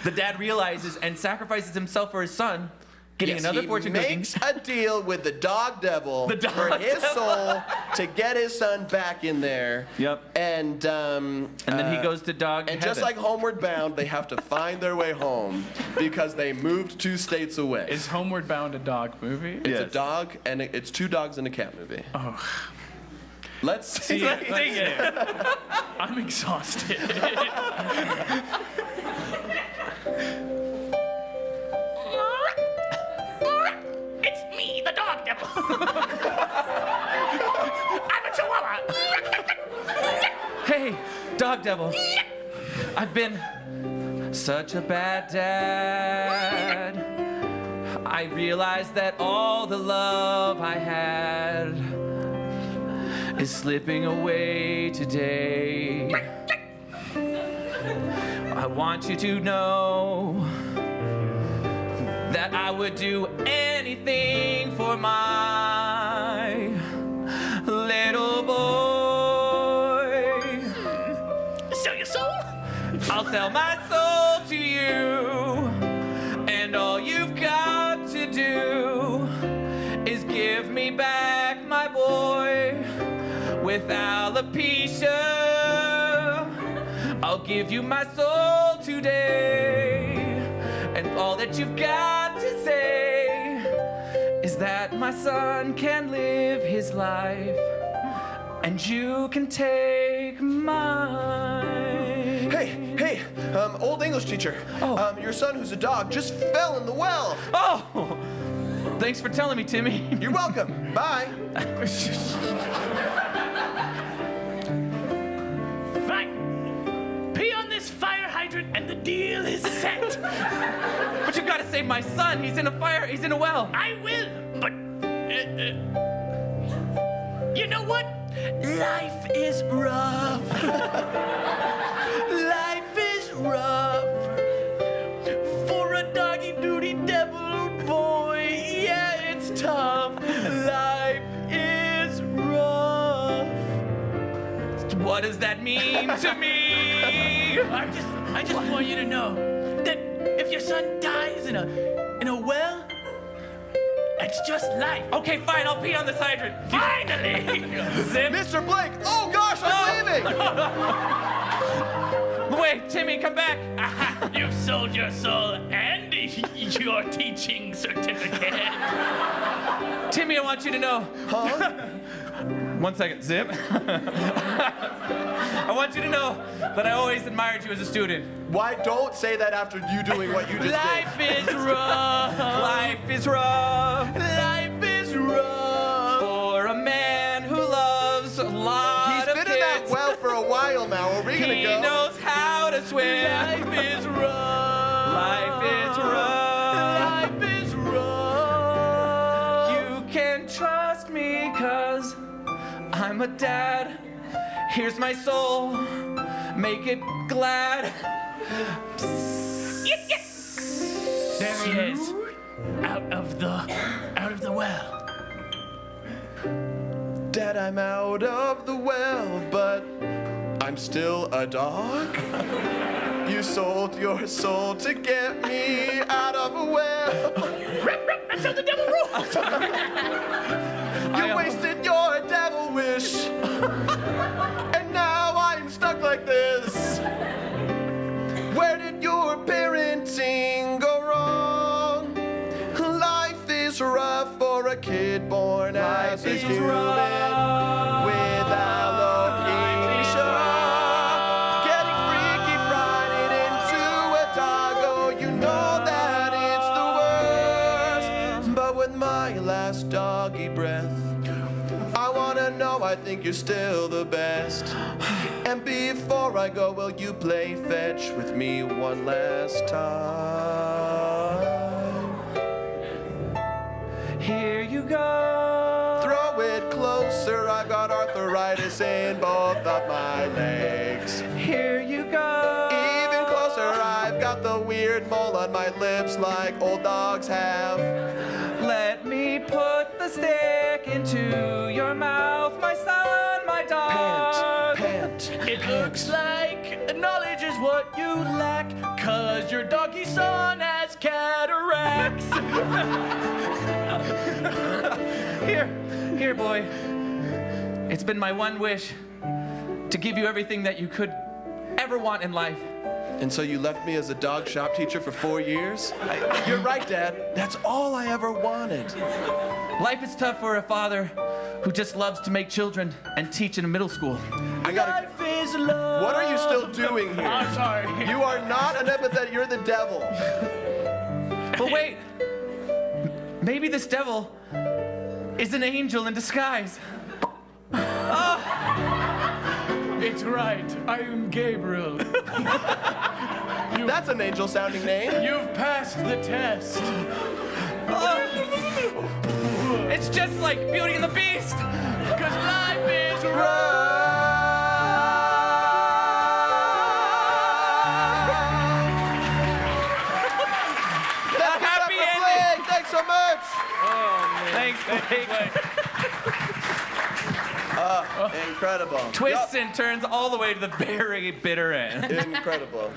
The dad realizes and sacrifices himself for his son, getting Yes, another he fortune cookie. makes a deal with the dog devil for his soul to get his son back in there. Yep. And then he goes to dog And just heaven. like Homeward Bound, they have to find their way home because they moved 2 states away. Is Homeward Bound a dog movie? It's a dog, and it's 2 dogs and a cat movie. Oh. Let's see it. Sing it. I'm exhausted. It's me, the dog devil. I'm a chihuahua. Hey, dog devil. I've been such a bad dad. I realized that all the love I had is slipping away today. I want you to know that I would do anything for my little boy. Sell your soul? I'll sell my soul to you, and all you've got to do is give me back my boy with alopecia. I'll give you my soul today, and all that you've got to say is that my son can live his life, and you can take mine. Hey, old English teacher. Your son, who's a dog, just fell in the well. Oh, thanks for telling me, Timmy. You're welcome. Bye. Fine. Pee on this fire hydrant and the deal is set. But you gotta save my son. He's in a fire. He's in a well. I will, but you know what? Life is rough. Life is rough for a doggy duty devil boy. Yeah, it's tough. Life is rough. What does that mean to me? I just want you to know that if your son dies in a well, it's just life. Okay, fine. I'll pee on this hydrant. Finally! Zip. Mr. Blake! Oh gosh, I'm leaving! Wait, Timmy, come back. You've sold your soul and your teaching certificate. Timmy, I want you to know. Huh? 1 second, Zip. I want you to know that I always admired you as a student. Why don't say that after you doing what you just Life did? is rough. Life is rough. Life is rough. For a man who loves a lot He's of been kids. in that well for a while now. Are we gonna He go? knows how to swim. Life is rough. Life is rough. Life is rough. You can trust me 'cause I'm a dad. Here's my soul. Make it glad. There he is. Out of the well. Dad, I'm out of the well, but I'm still a dog. You sold your soul to get me out of a well. That's how the devil rules. You wasted your devil wish. And now I'm stuck like this. Where did your parenting go wrong? Life is rough for a kid born as a human with alopecia. Getting freaky Friday into a dog, oh, you know that it's the worst. But with my last doggy breath, I wanna know, I think you're still the best. And before I go, will you play fetch with me one last time? Here you go. Throw it closer, I've got arthritis in both of my legs. Here you go. Even closer, I've got the weird mole on my lips like old dogs have. Let me put the stick into your mouth, my son, my dog. Pant. It looks like knowledge is what you lack, 'cause your doggy son has cataracts. Here, boy. It's been my one wish to give you everything that you could ever want in life. And so you left me as a dog shop teacher for 4 years? You're right, Dad. That's all I ever wanted. Life is tough for a father who just loves to make children and teach in a middle school. Life is love. What are you still doing here? I'm sorry. You are not an empathetic, you're the devil. But wait, maybe this devil is an angel in disguise. It's right. I am Gabriel. That's an angel sounding name. You've passed the test. It's just like Beauty and the Beast. 'Cause life is rough. That's happy ending. Thanks so much. Thanks, Blake. Incredible. Twists and turns all the way to the very bitter end. Incredible.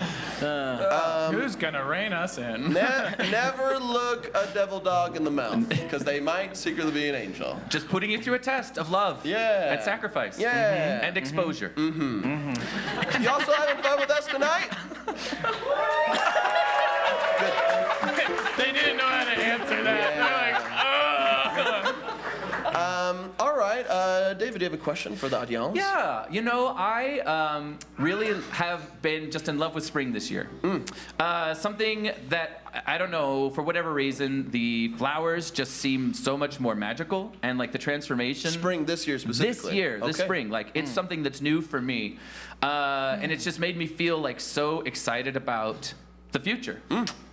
Who's gonna rein us in? Never look a devil dog in the mouth, because they might secretly be an angel. Just putting you through a test of love. Yeah. And sacrifice. Yeah. And exposure. You also having fun with us tonight? They didn't know how to answer that. They're like, All right. David, do you have a question for the audience? Yeah, you know, I really have been just in love with spring this year. Something that, I don't know, for whatever reason, the flowers just seem so much more magical, and like the transformation. Spring this year specifically. This year, this Okay. spring, like it's something that's new for me. And it's just made me feel like so excited about the future,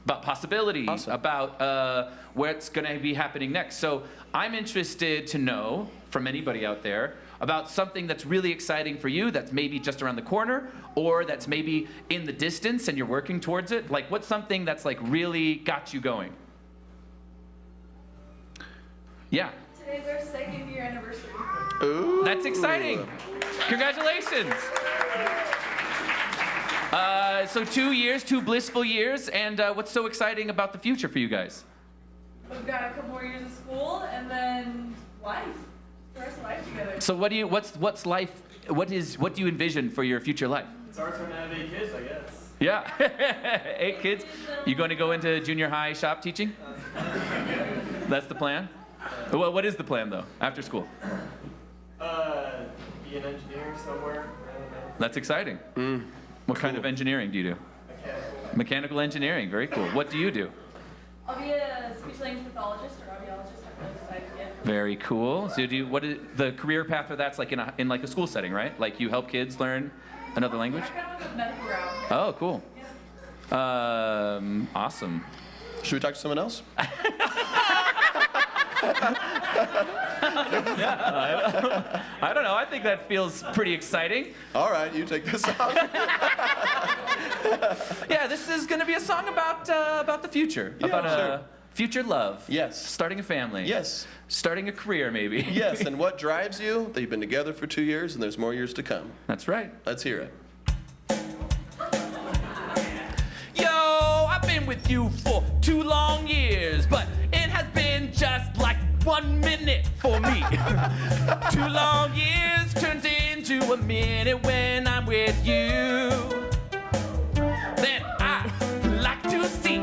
about possibilities, Awesome. about what's going to be happening next. So I'm interested to know from anybody out there about something that's really exciting for you, that's maybe just around the corner, or that's maybe in the distance and you're working towards it. Like, what's something that's like really got you going? Yeah. Today's our 2nd year anniversary. Ooh. That's exciting. Congratulations. So 2 years, 2 blissful years, and what's so exciting about the future for you guys? We've got a couple more years of school and then life. The rest of life together. So what's life? What do you envision for your future life? It starts when I have 8 kids, I guess. Yeah, 8 kids. You going to go into junior high shop teaching? That's the plan. Well, what is the plan though after school? be in engineering somewhere. I don't know. That's exciting. What kind of engineering do you do? Mechanical engineering. Very cool. What do you do? I'll be a speech language pathologist or audiologist. I haven't decided yet. Very cool. So what is the career path for that's like in like a school setting, right? Like you help kids learn another language? I kind of have a medical route. Oh, cool. Awesome. Should we talk to someone else? I don't know. I think that feels pretty exciting. All right, you take this off. Yeah, this is going to be a song about the future, about future love. Yes. Starting a family. Yes. Starting a career, maybe. Yes, and what drives you? That you've been together for 2 years and there's more years to come. That's right. Let's hear it. Yo, I've been with you for 2 long years, but it has been just like 1 minute for me. 2 long years turns into a minute when I'm with you. Then I like to see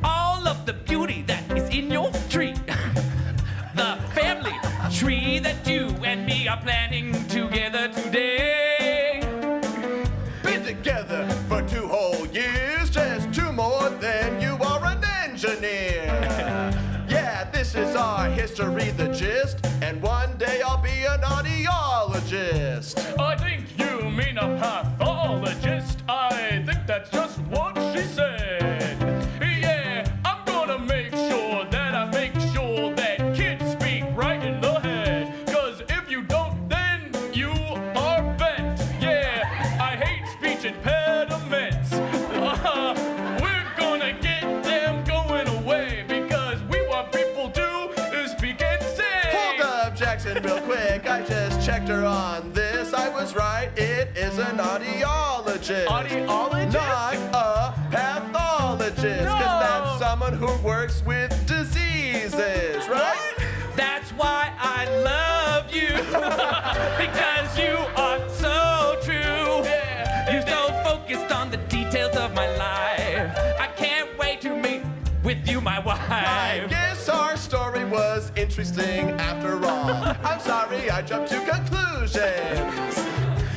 all of the beauty that is in your tree. The family tree that you and me are planning together today. Been together for 2 whole years, just 2 more than you are an engineer. Yeah, this is our history, the gist, and one day I'll be an audiologist. I think you mean a pathologist. I think that's just what she said. Yeah, I'm gonna make sure that I make sure that kids speak right in the head. 'Cause if you don't, then you are bent. Yeah, I hate speech impediments. We're gonna get them going away because we want people to speak and say. Hold up, Jackson, real quick. I just checked her on this. I was right, it is an audiologist. Audiologist? Not a pathologist. 'Cause that's someone who works with diseases, right? That's why I love you. Because you are so true. You're so focused on the details of my life. I can't wait to meet with you, my wife. I guess our story was interesting after all. I'm sorry I jumped to conclusions.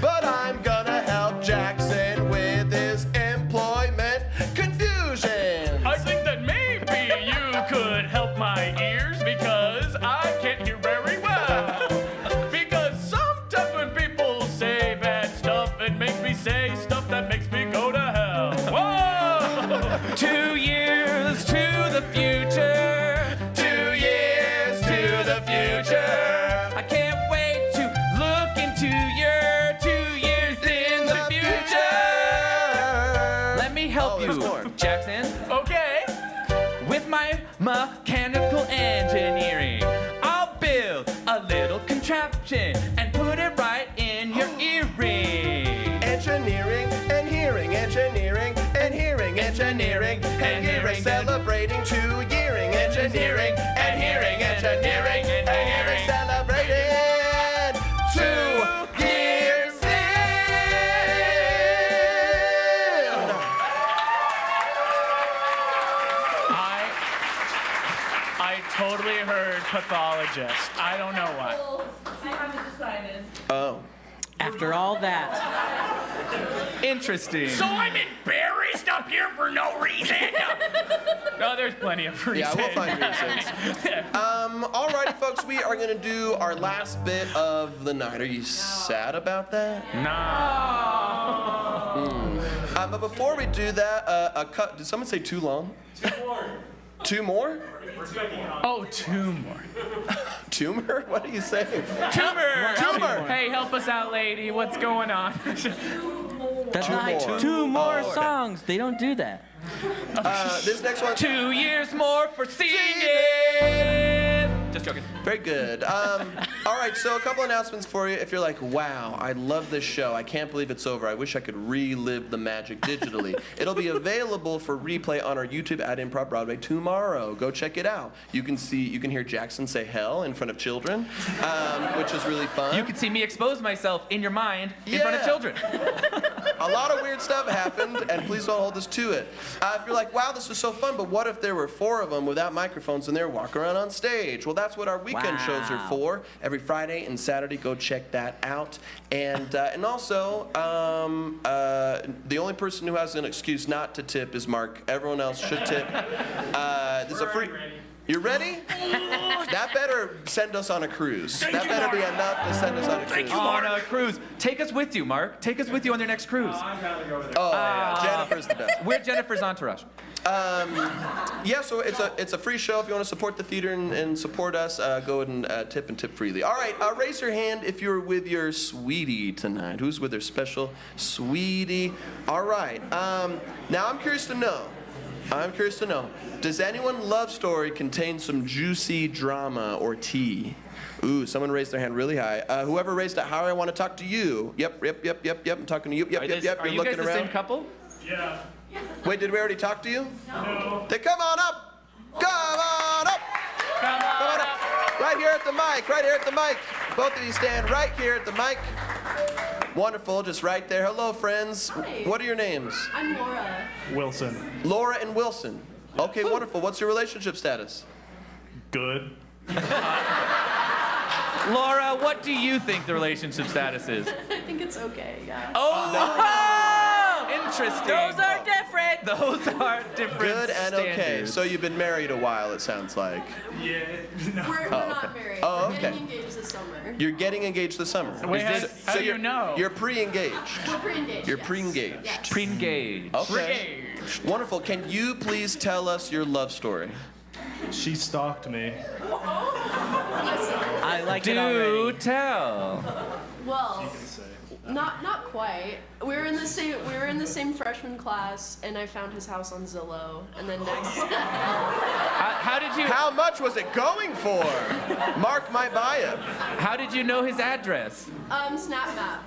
But I'm gonna help Jackson with his employment confusion. I think that maybe you could help my ears because I can't hear very well. Because sometimes when people say bad stuff, it makes me say stuff that makes me go to hell. Whoa! 2 years to the future. 2 years to the future. I can't wait to look into your 2 years in the future. Let me help there's you, more. Jackson. Okay. With my mechanical engineering, I'll build a little contraption and put it right in your earring. Engineering and hearing, engineering and hearing, engineering and hearing, celebrating 2-yearing, engineering and hearing, engineering and hearing, celebrating 2 years in. I totally heard pathologist. I don't know why. Well, I haven't decided. Oh. After all that, Interesting. So I'm embarrassed up here for no reason. No, there's plenty of reasons. Yeah, we'll find reasons. Alrighty, folks, we are gonna do our last bit of the night. Are you sad about that? No. But before we do that, did someone say too long? 2 more. 2 more? Oh, 2 more. Tumor? What are you saying? Tumor. Hey, help us out, lady. What's going on? that's 2 not more. 2 more Oh, okay. songs. They don't do that. This next one. 2 years more for singing. Just joking. Very good. All right, so a couple announcements for you. If you're like, wow, I love this show. I can't believe it's over. I wish I could relive the magic digitally. It'll be available for replay on our YouTube at ImprovBroadway tomorrow. Go check it out. You can hear Jackson say hell in front of children, which is really fun. You can see me expose myself in your mind in front of children. a lot of weird stuff happened, and please don't hold us to it. If you're like, wow, this is so fun, but what if there were 4 of them without microphones and they're walking around on stage? Well, that's what our weekend shows are for. Every Friday and Saturday, go check that out. And also, the only person who has an excuse not to tip is Mark. Everyone else should tip. This is a free. You ready? That better send us on a cruise. That better be enough to send us on a cruise. On a cruise. Take us with you, Mark. Take us with you on their next cruise. I'd rather go with it. Oh, yeah. Jennifer's the best. We're Jennifer's entourage. Yeah, so it's a free show. If you want to support the theater and support us, go ahead and tip freely. All right, raise your hand if you're with your sweetie tonight. Who's with their special sweetie? All right. Now I'm curious to know. Does anyone's love story contain some juicy drama or tea? Ooh, someone raised their hand really high. Whoever raised it, how I want to talk to you. Yep. I'm talking to you. Yep. Are You're you looking guys the around. same couple? Yeah. Wait, did we already talk to you? No. Then come on up. Come on up. Right here at the mic. Both of you stand right here at the mic. Wonderful, just right there. Hello, friends. Hi. What are your names? I'm Laura. Wilson. Laura and Wilson. Okay, wonderful. What's your relationship status? Good. Laura, what do you think the relationship status is? I think it's okay, yeah. Oh, interesting. Those are different. Those are different Good and okay. standards. So you've been married a while, it sounds like. Yeah. No. We're not married. Oh, We're okay. getting engaged this summer. You're getting engaged this summer. Wait, how do you you're, know? You're pre-engaged. We're pre-engaged. You're yes. pre-engaged. Yes. Pre-engaged. Okay. Wonderful. Can you please tell us your love story? She stalked me. I like it Do already. tell. Well, not quite. We were in the same freshman class, and I found his house on Zillow, and then next. How did you? How much was it going for? Mark might buy it. How did you know his address? Snap map.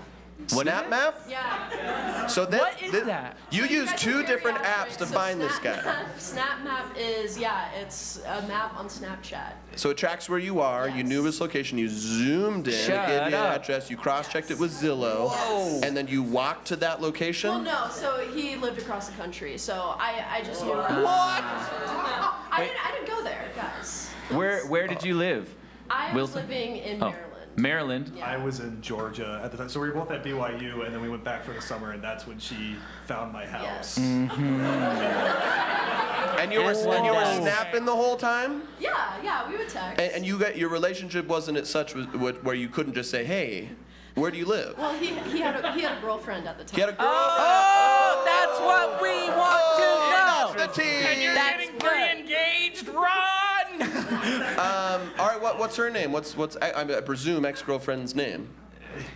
Snap map? Yeah. So that, What is that? You use guys are 2 very different accurate. apps to So find this Snap guy. Map, Snap map is it's a map on Snapchat. So it tracks where you are. You Yes. knew his location. You zoomed in. Shut it gave you an up. address. You cross-checked it with Zillow. Yes. And then you walked to that location. Well, no. So he lived across the country. So I just knew. What? I didn't go there, guys. Where did you live? I was Wilson? living in Oh. Maryland. Maryland. Yeah. I was in Georgia at the time, so we were both at BYU, and then we went back for the summer, and that's when she found my house. Yes. And you were snapping the whole time. Yeah, we would text. And you got your relationship wasn't at such where you couldn't just say, hey, where do you live? Well, he had a girlfriend at the time. He had a girl. Oh, that's what we want to know. That's the tea. And you're That's getting good. pre-engaged, Ron! All right, what's her name? What's I presume ex-girlfriend's name?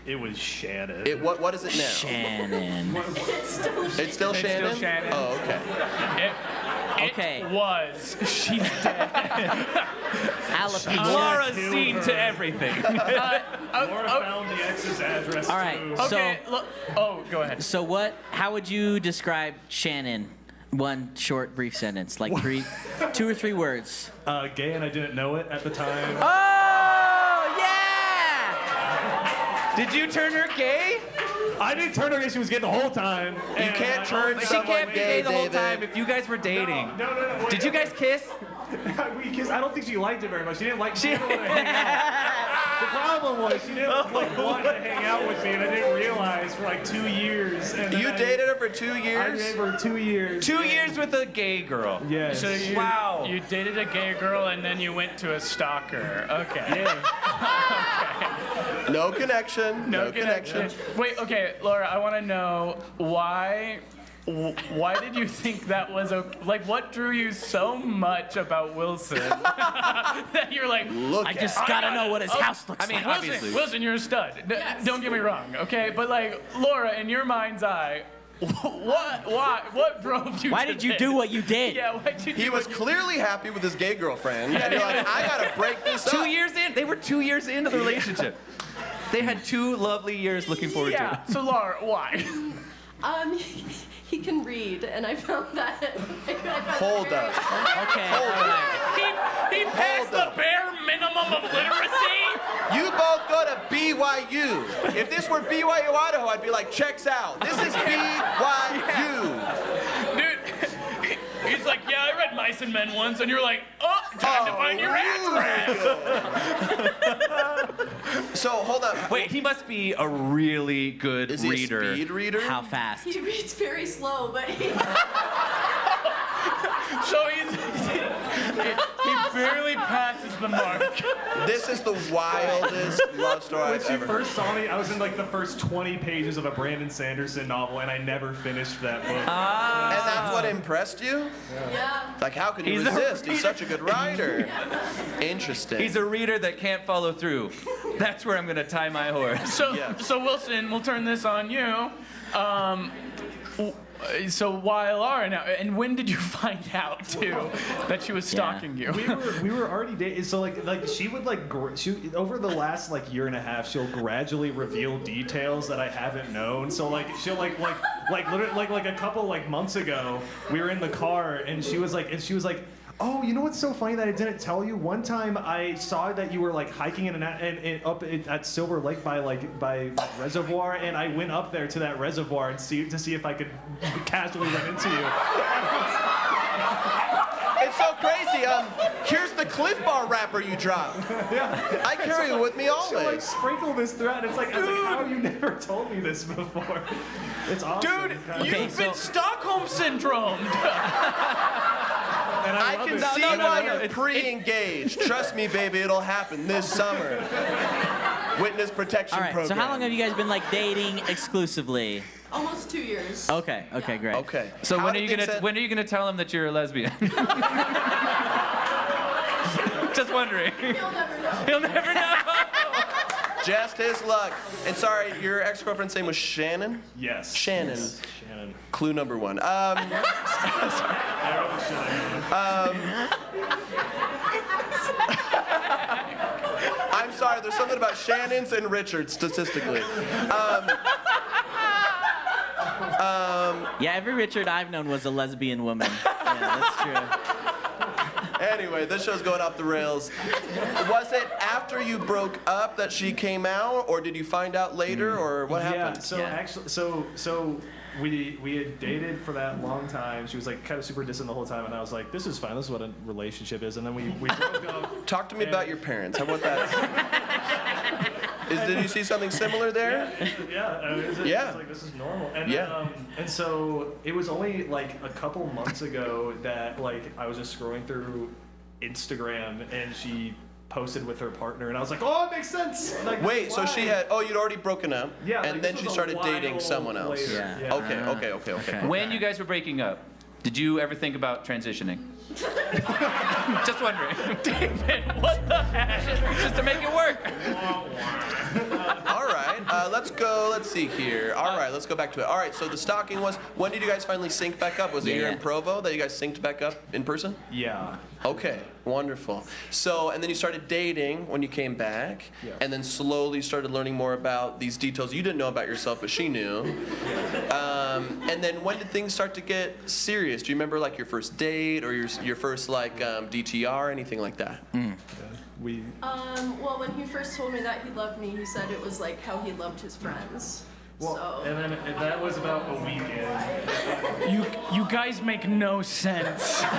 It was Shannon. What is it now? Shannon. It's still Shannon? Shannon. Oh, okay. Okay. It was. She's dead. Jalapeno. Laura's seen to everything. Laura found the ex's address. All right. too. Okay, go ahead. So how would you describe Shannon? One short, brief sentence, like 2 or 3 words. Gay, and I didn't know it at the time. Oh yeah! Did you turn her gay? I didn't turn her gay. She was gay the whole time. You can't turn She someone can't be gay, gay the whole David. time if you guys were dating. No. Wait, Did you guys kiss? We kissed. I don't think she liked it very much. She didn't like. She didn't want to hang out. The problem was she didn't want to hang out with me, and I didn't realize for like 2 years. And You dated her for 2 I years? dated her 2 years. 2 years with a gay girl. Yes. So Wow. You dated a gay girl and then you went to a stalker. Okay. Yeah. No connection. No connection. Wait, okay, Laura, I want to know why did you think that was like what drew you so much about Wilson that you're like, Look I just gotta know what his house looks like. Wilson, you're a stud. Don't get me wrong, okay? But like, Laura, in your mind's eye, what drove you? Why did you do what you did? Yeah, why did you? He was clearly happy with his gay girlfriend, and you're like, I gotta break this up. 2 years in. They were 2 years into the relationship. They had 2 lovely years looking forward to Yeah. it. So Laura, why? He can read, and I found that. Hold up. Okay. Hold all up. right. He passed the bare minimum of literacy. You both go to BYU. If this were BYU Idaho, I'd be like, checks out. This is BYU. Dude, he's like, yeah, I read Mice and Men once, and you're like, oh, time to find your address. So hold on. Wait, he must be a really good Is he reader. a speed reader? How fast? He reads very slow, but he. So he barely passes the mark. This is the wildest love story When I've she ever first saw me, I was in like the first 20 pages of a Brandon Sanderson novel, and I never finished that book. And that's what impressed you? Yeah. Like, how could you He's a resist? He's such a good writer. Interesting. He's a reader that can't follow through. That's where I'm gonna tie my horse. So, Yes. so Wilson, we'll turn this on you. So YLR now, and when did you find out too that she was stalking you? We were already dating, so like she would like over the last like year and a half, she'll gradually reveal details that I haven't known. So like she'll like literally like a couple like months ago, we were in the car and she was like, oh, you know what's so funny that I didn't tell you? One time I saw that you were like hiking up at Silver Lake by Reservoir, and I went up there to that reservoir and see if I could casually run into you. It's so crazy. Here's the Cliff Bar wrapper you dropped. Yeah. I carry it with me She'll always. like sprinkle this throughout. It's like, I was like, how have you never told me this before? It's awesome. Dude, you've been Stockholm syndromed. And I love can it. see why you're pre-engaged. Trust me, baby, it'll happen this summer. Witness protection All right. program. So how long have you guys been like dating exclusively? Almost 2 years. Okay. Okay. Great. Okay. So How when are did you things gonna end? when are you gonna tell him that you're a lesbian? Just wondering. You'll never know. He'll never know. Just his luck. And sorry, your ex-girlfriend's name was Shannon? Yes. Shannon. Yes. Shannon. Clue number one. I'm sorry, there's something about Shannons and Richards statistically. Yeah, every Richard I've known was a lesbian woman. Yeah, that's true. Anyway, this show's going off the rails. Was it after you broke up that she came out, or did you find out later, or what happened? Yeah. So actually, so we had dated for that long time. She was like kind of super distant the whole time, and I was like, this is fine. This is what a relationship is. And then we broke up. Talk to me about your parents. How about that? Did you see something similar there? Yeah. It's like, this is normal. And Yeah. and so it was only like a couple months ago that like I was just scrolling through Instagram and she posted with her partner, and I was like, oh, it makes sense. Like, Wait, so why? you'd already broken up, Yeah, and like, then this she was a started dating while someone else. later. Yeah. Okay. When you guys were breaking up, did you ever think about transitioning? Just wondering. David, what the heck? Just to make it work. All right, let's go. Let's see here. All right, let's go back to it. All right, so the stalking was, when did you guys finally sync back up? Was it here in Provo that you guys synced back up in person? Yeah. Okay, wonderful. So, and then you started dating when you came back, and then slowly started learning more about these details you didn't know about yourself, but she knew. And then when did things start to get serious? Do you remember like your first date or your first like DTR, anything like that? Well, when he first told me that he loved me, he said it was like how he loved his friends. Well, So. and then that was about a weekend. You guys make no sense. And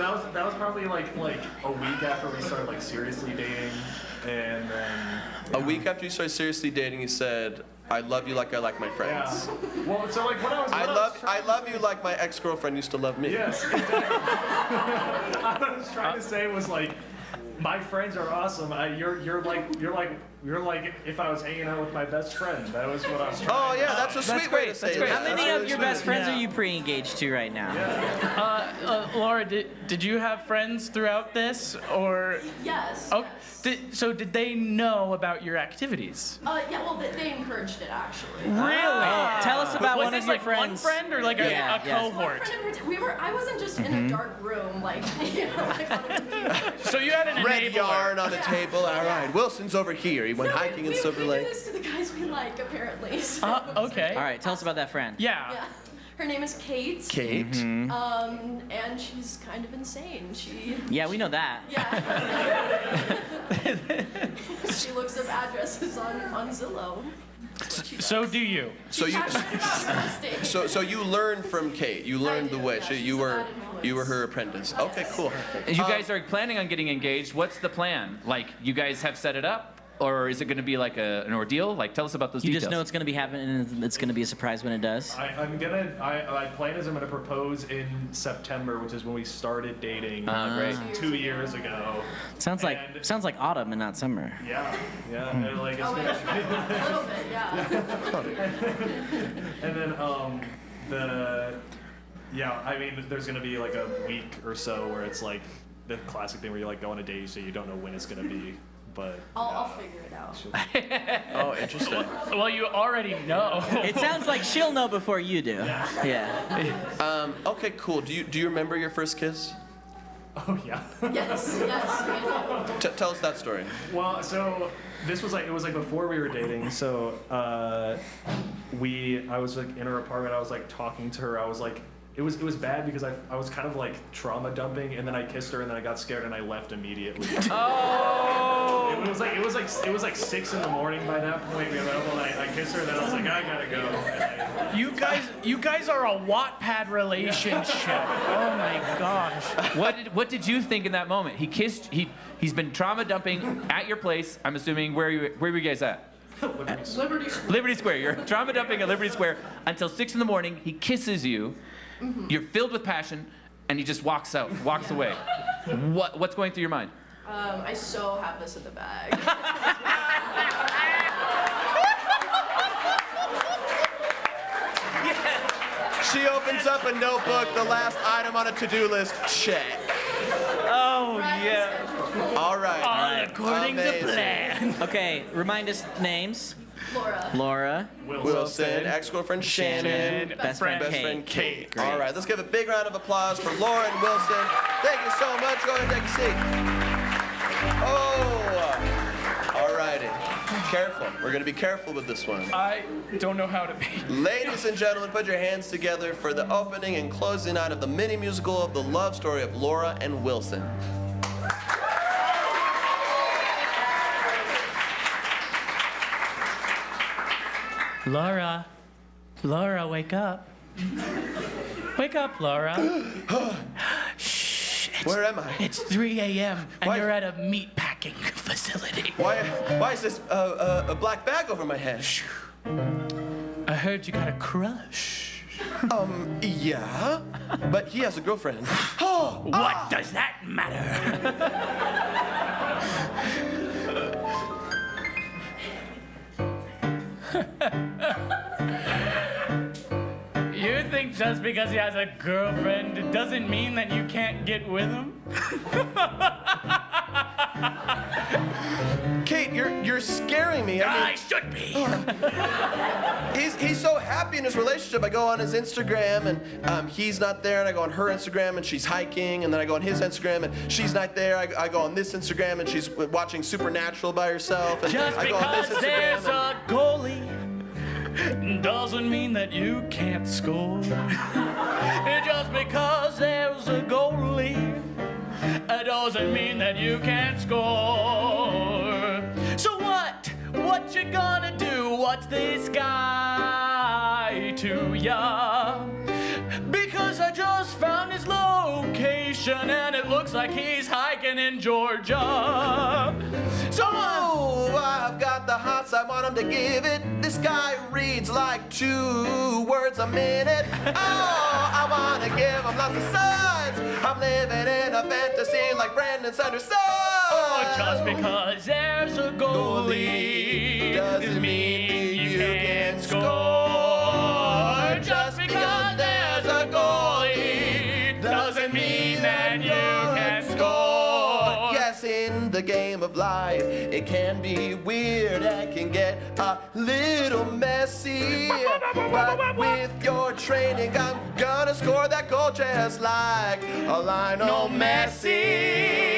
that was probably like a week after we started like seriously dating, and then A week after you started seriously dating, you said, "I love you like I like my friends." yeah. Well, so like when I was I love you like my ex-girlfriend used to love me. Yes, exactly. What I was trying to say was like, my friends are awesome. You're like if I was hanging out with my best friend. That was what I was trying. Oh yeah, that's a sweet way to say it. How many That's of your really best sweet. friends are you pre-engaged to right now? Laura, did you have friends throughout this, or? Yes. Oh, yes. so did they know about your activities? Yeah, well, they encouraged it actually. Really? Tell us about Was one this of your like friends. one friend or like Yeah, a yeah. cohort? I wasn't just in a dark room, like, you know, like on a computer. So you had an Red enabler. yarn on a table. All right, Wilson's over here. He went No, hiking in we Silver do Lake. this to the guys we like, apparently. So. Okay. All right, tell us about that friend. Yeah. Yeah. Her name is Kate. Kate. Mm-hmm. And she's kind of insane. Yeah, we know that. Yeah. She looks up addresses on Zillow. So do you. So you, so you learned from Kate. You learned the way. So you were her apprentice. Okay, cool. You guys are planning on getting engaged. What's the plan? Like, you guys have set it up? Or is it going to be like an ordeal? Like, tell us about those details. You just know it's going to be happening, and it's going to be a surprise when it does. My plan is I'm gonna propose in September, which is when we started dating Great. 2 years ago. Sounds like autumn and not summer. Yeah. And like it's A little bit, yeah. and then I mean, there's gonna be like a week or so where it's like the classic thing where you like go on a date, so you don't know when it's gonna be. But I'll figure it out. Oh, interesting. Well, you already know. It sounds like she'll know before you do. Yeah. Okay, cool. Do you remember your first kiss? Oh yeah. Yes. Tell us that story. Well, so it was like before we were dating. So I was like in her apartment. I was like talking to her. I was like, it was bad because I was kind of like trauma dumping, and then I kissed her, and then I got scared and I left immediately. Oh! It was like 6 in the morning by that point. I kissed her, and then I was like, I gotta go. You guys are a Wattpad relationship. Oh my gosh. What did you think in that moment? He kissed. He's been trauma dumping at your place. I'm assuming where were you guys at? Liberty Square. You're trauma dumping at Liberty Square until 6 in the morning. He kisses you. Mm-hmm. You're filled with passion, and he just walks away. What's going through your mind? I so have this in the bag. She opens up a notebook, the last item on a to-do list, check. Oh, yeah. All right. All according to Amazing. plan. Okay, remind us names. Laura. Wilson, ex-girlfriend Shannon, Best friend Kate. Great. All right, let's give a big round of applause for Laura and Wilson. Thank you so much. Go ahead and take a seat. Oh, all righty. Careful. We're going to be careful with this one. I don't know how to be. Ladies and gentlemen, put your hands together for the opening and closing night of the mini musical of the love story of Laura and Wilson. Laura, wake up. Wake up, Laura. Shh. Where am I? It's 3 a.m. and Why- you're at a meat packing facility. Why is this a black bag over my head? I heard you got a crush. Yeah, but he has a girlfriend. What does that matter? You think just because he has a girlfriend, it doesn't mean that you can't get with him? Kate, you're scaring me. I should be. He's so happy in his relationship. I go on his Instagram and he's not there, and I go on her Instagram and she's hiking, and then I go on his Instagram and she's not there. I go on this Instagram and she's watching Supernatural by herself. And Just I go on this because Instagram there's a goalie doesn't mean that you can't score. Just because there's a goalie, it doesn't mean that you can't score. So what you gonna do? What's this guy to ya? Because I just found his location and it looks like he's hiking in Georgia. So I've got the hots, I want him to give it. This guy reads like 2 words a minute. Oh, I wanna give him lots of signs. I'm living in a fantasy like Brandon Sanderson. Oh, just because there's a goalie doesn't mean you can score. Just because there's a goalie doesn't mean that you can score. Yes, in the game of life, it can be weird and can get a little messy. But with your training, I'm gonna score that goal just like a Lionel Messi.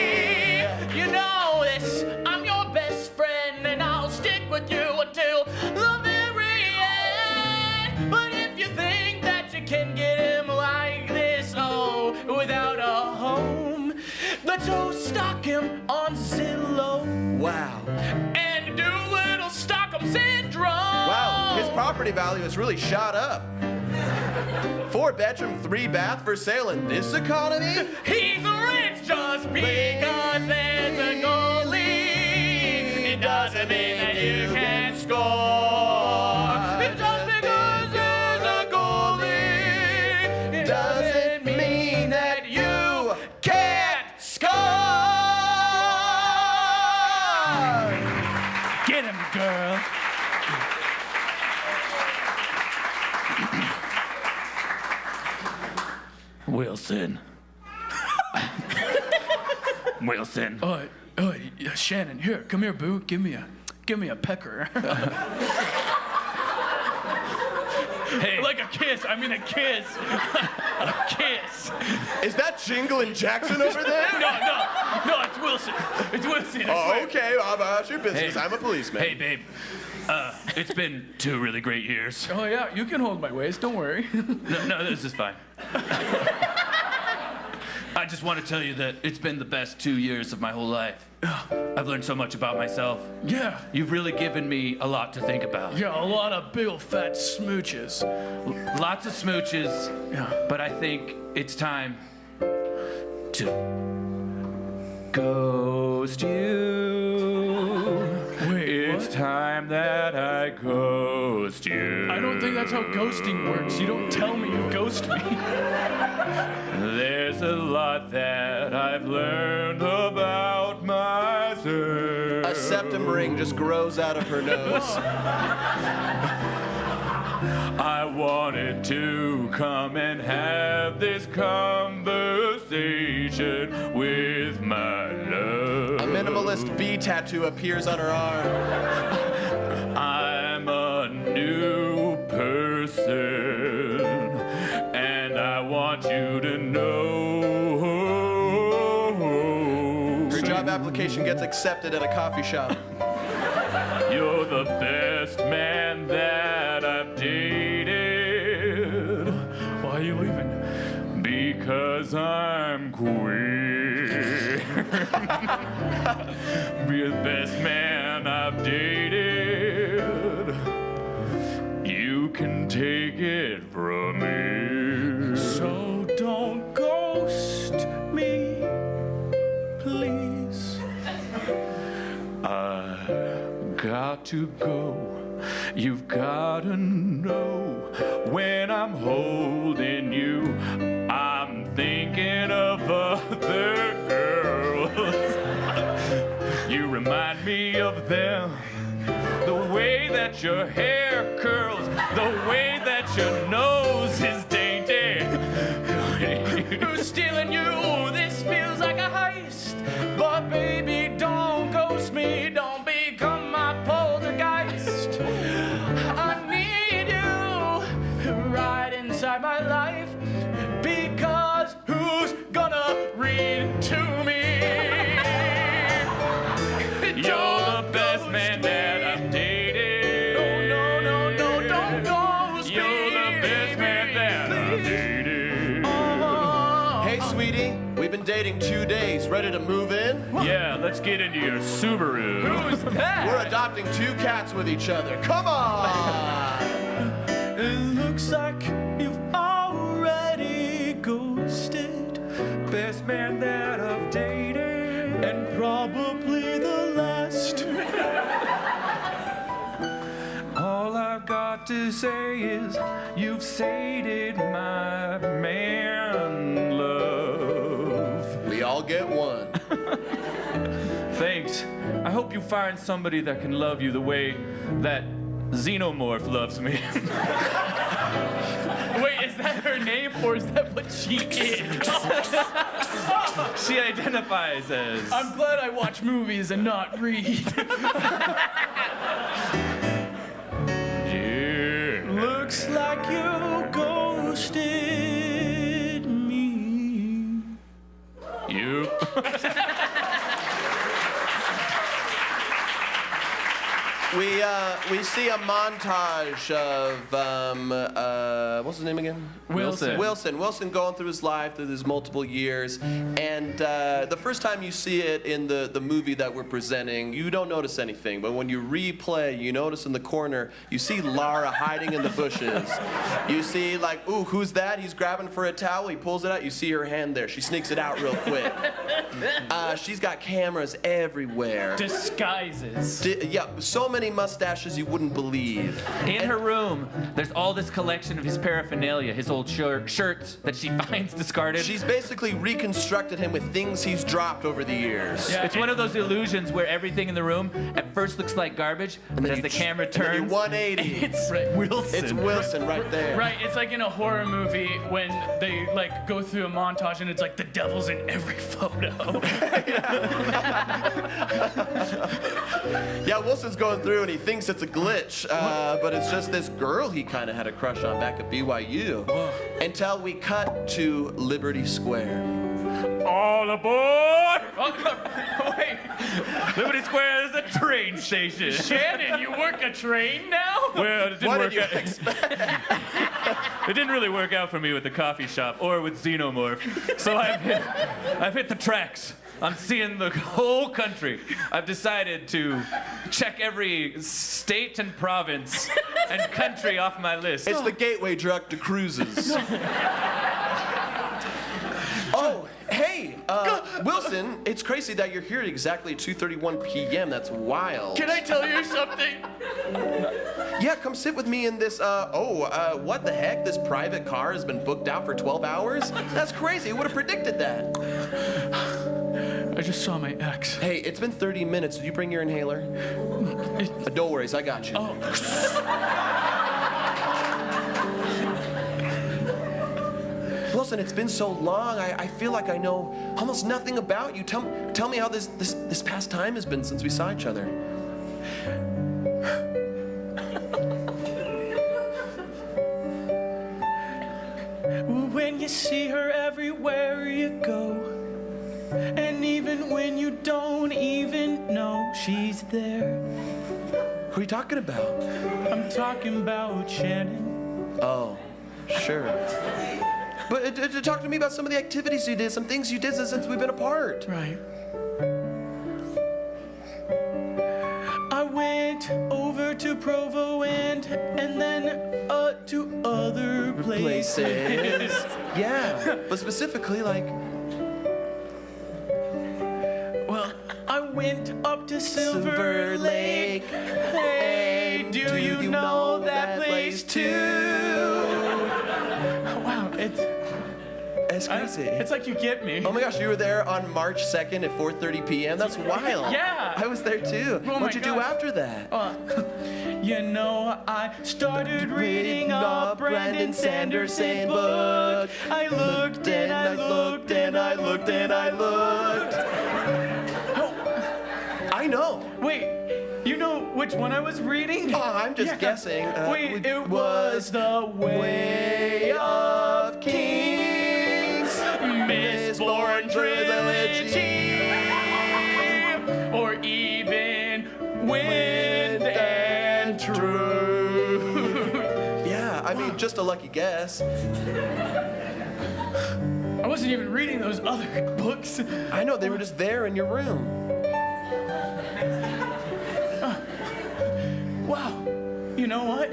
You know this, I'm your best friend and I'll stick with you until the very end. But if you think that you can property value has really shot up. 4-bedroom, 3-bath for sale in this economy? He's rich just because there's a goalie. It doesn't mean that you can't score. Just because there's a goalie, it doesn't mean that you can't score. Get him, girl. Wilson. Wilson. Shannon, here, come here, boo. Give me a pecker. Hey. Like a kiss. I mean a kiss. A kiss. Is that Jingle and Jackson over there? No, it's Wilson. It's Wilson. Oh, okay. How about your business? Hey. I'm a policeman. Hey, babe. It's been 2 really great years. Oh, yeah, you can hold my waist. Don't worry. No, this is fine. I just want to tell you that it's been the best 2 years of my whole life. I've learned so much about myself. Yeah. You've really given me a lot to think about. Yeah, a lot of big old fat smooches. Lots of smooches. Yeah. But I think it's time to ghost you. Wait, it's time that I ghost you. I don't think that's how ghosting works. You don't tell me you ghost me. There's a lot that I've learned about myself. A septum ring just grows out of her nose. I wanted to come and have this conversation with my love. A minimalist bee tattoo appears on her arm. I'm a new person, and I want you to know. Her job application gets accepted at a coffee shop. You're the best man that I've dated. Why are you leaving? Because I'm queer. Be the best man I've dated. You can take it from me. So don't ghost me, please. I got to go. You've gotta know when I'm holding you, I'm thinking of other girls. You remind me of them, the way that your hair curls, the way that your nose is dainty. Who's stealing you? This feels like a heist. But baby, don't ghost me, don't become my poltergeist. I need you right inside my life, because who's gonna read to me? You're the best man that I've dated. No, don't ghost me. You're the best man that I've dated. Hey, sweetie, we've been dating 2 days. Ready to move in? Yeah, let's get into your Subaru. Who's that? We're adopting 2 cats with each other. Come on! It looks like you've already ghosted. Best man that I've dated, and probably the last. All I've got to say is you've sated my man love. We all get one. Thanks. I hope you find somebody that can love you the way that Xenomorph loves me. Wait, is that her name or is that what she is? She identifies as. I'm glad I watch movies and not read. Yeah. Looks like you ghosted me. You. We we see a montage of what's his name again? Wilson. Wilson going through his life, through his multiple years, and the first time you see it in the movie that we're presenting, you don't notice anything. But when you replay, you notice in the corner, you see Lara hiding in the bushes. You see like, ooh, who's that? He's grabbing for a towel. He pulls it out. You see her hand there. She sneaks it out real quick. She's got cameras everywhere. Disguises. Yeah, so many mustaches you wouldn't believe. In her room, there's all this collection of his paraphernalia, his old shirts that she finds discarded. She's basically reconstructed him with things he's dropped over the years. Yeah, it's one of those illusions where everything in the room at first looks like garbage, but as the camera turns, 180. it's Wilson. It's Wilson right there. Right, it's like in a horror movie when they like go through a montage and it's like the devil's in every photo. Yeah, Wilson's going through and he thinks it's a glitch, but it's just this girl he kind of had a crush on back at BYU. Until we cut to Liberty Square. All aboard! Oh, wait. Liberty Square is a train station. Shannon, you work a train now? Well, it didn't What work did you out. expect? It didn't really work out for me with the coffee shop or with Xenomorph. So I've hit the tracks. I'm seeing the whole country. I've decided to check every state and province and country off my list. It's the gateway drug to cruises. Oh, hey, Wilson, it's crazy that you're here at exactly 2:31 p.m. That's wild. Can I tell you something? Yeah, come sit with me in this, what the heck? This private car has been booked out for 12 hours? That's crazy. Who would have predicted that? I just saw my ex. Hey, it's been 30 minutes. Did you bring your inhaler? No worries, I got you. Oh. Wilson, it's been so long. I feel like I know almost nothing about you. Tell me how this past time has been since we saw each other. When you see her everywhere you go, and even when you don't even know she's there. Who are you talking about? I'm talking about Shannon. Oh, sure. But talk to me about some of the activities you did, some things you did since we've been apart. Right. I went over to Provo and then to other places. Yeah, but specifically like... Well, I went up to Silver Lake. Hey, do you know that place too? Wow, It's crazy. It's like you get me. Oh my gosh, you were there on March 2nd at 4:30 p.m.? That's wild. Yeah. I was there too. Oh What'd you do after that? You know, I started reading a Brandon Sanderson book. I looked and I looked and I looked and I looked. I know. Wait, you know which one I was reading? Oh, I'm just guessing. Wait, it was The Way of Kings, Mistborn Trilogy, or even Wind and Truth. Yeah, I mean, just a lucky guess. I wasn't even reading those other books. I know, they were just there in your room. Wow, you know what?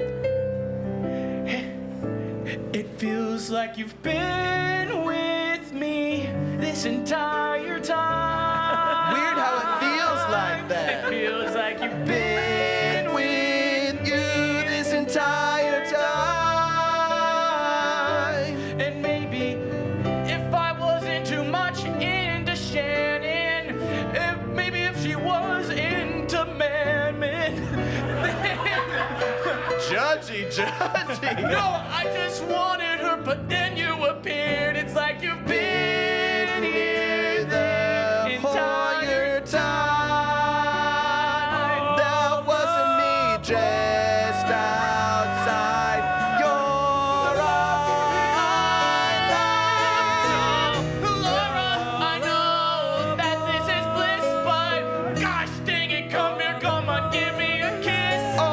It feels like you've been with me this entire time. Weird how it feels like that. It feels like you've been with you this entire time. And maybe if I wasn't too much into Shannon, maybe if she was into Man-Man, Judgy. no, I just wanted her, but then you appeared. It's like you've been here the entire time. That wasn't me, just outside your eyes. Laura, I know that this is bliss, but gosh dang it, come here, come on, give me a kiss. Oh,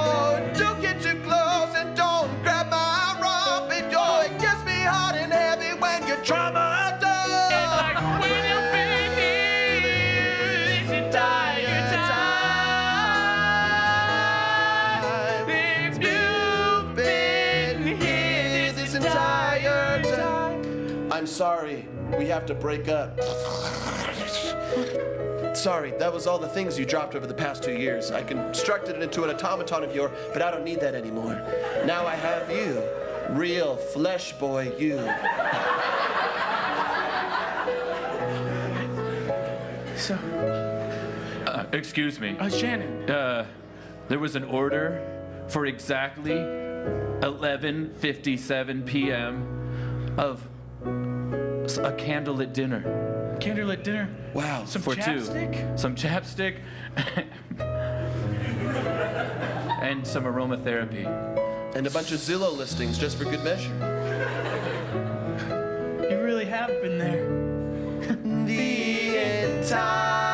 I'm sorry. We have to break up. Sorry, that was all the things you dropped over the past 2 years. I constructed it into an automaton of your, but I don't need that anymore. Now I have you. Real flesh boy you. So, excuse me. Shannon. There was an order for exactly 11:57 p.m. of a candlelit dinner. Candlelit dinner? Wow. Some for chapstick? two. Some chapstick. And some aromatherapy. And a bunch of Zillow listings just for good measure. You really have been there. The entire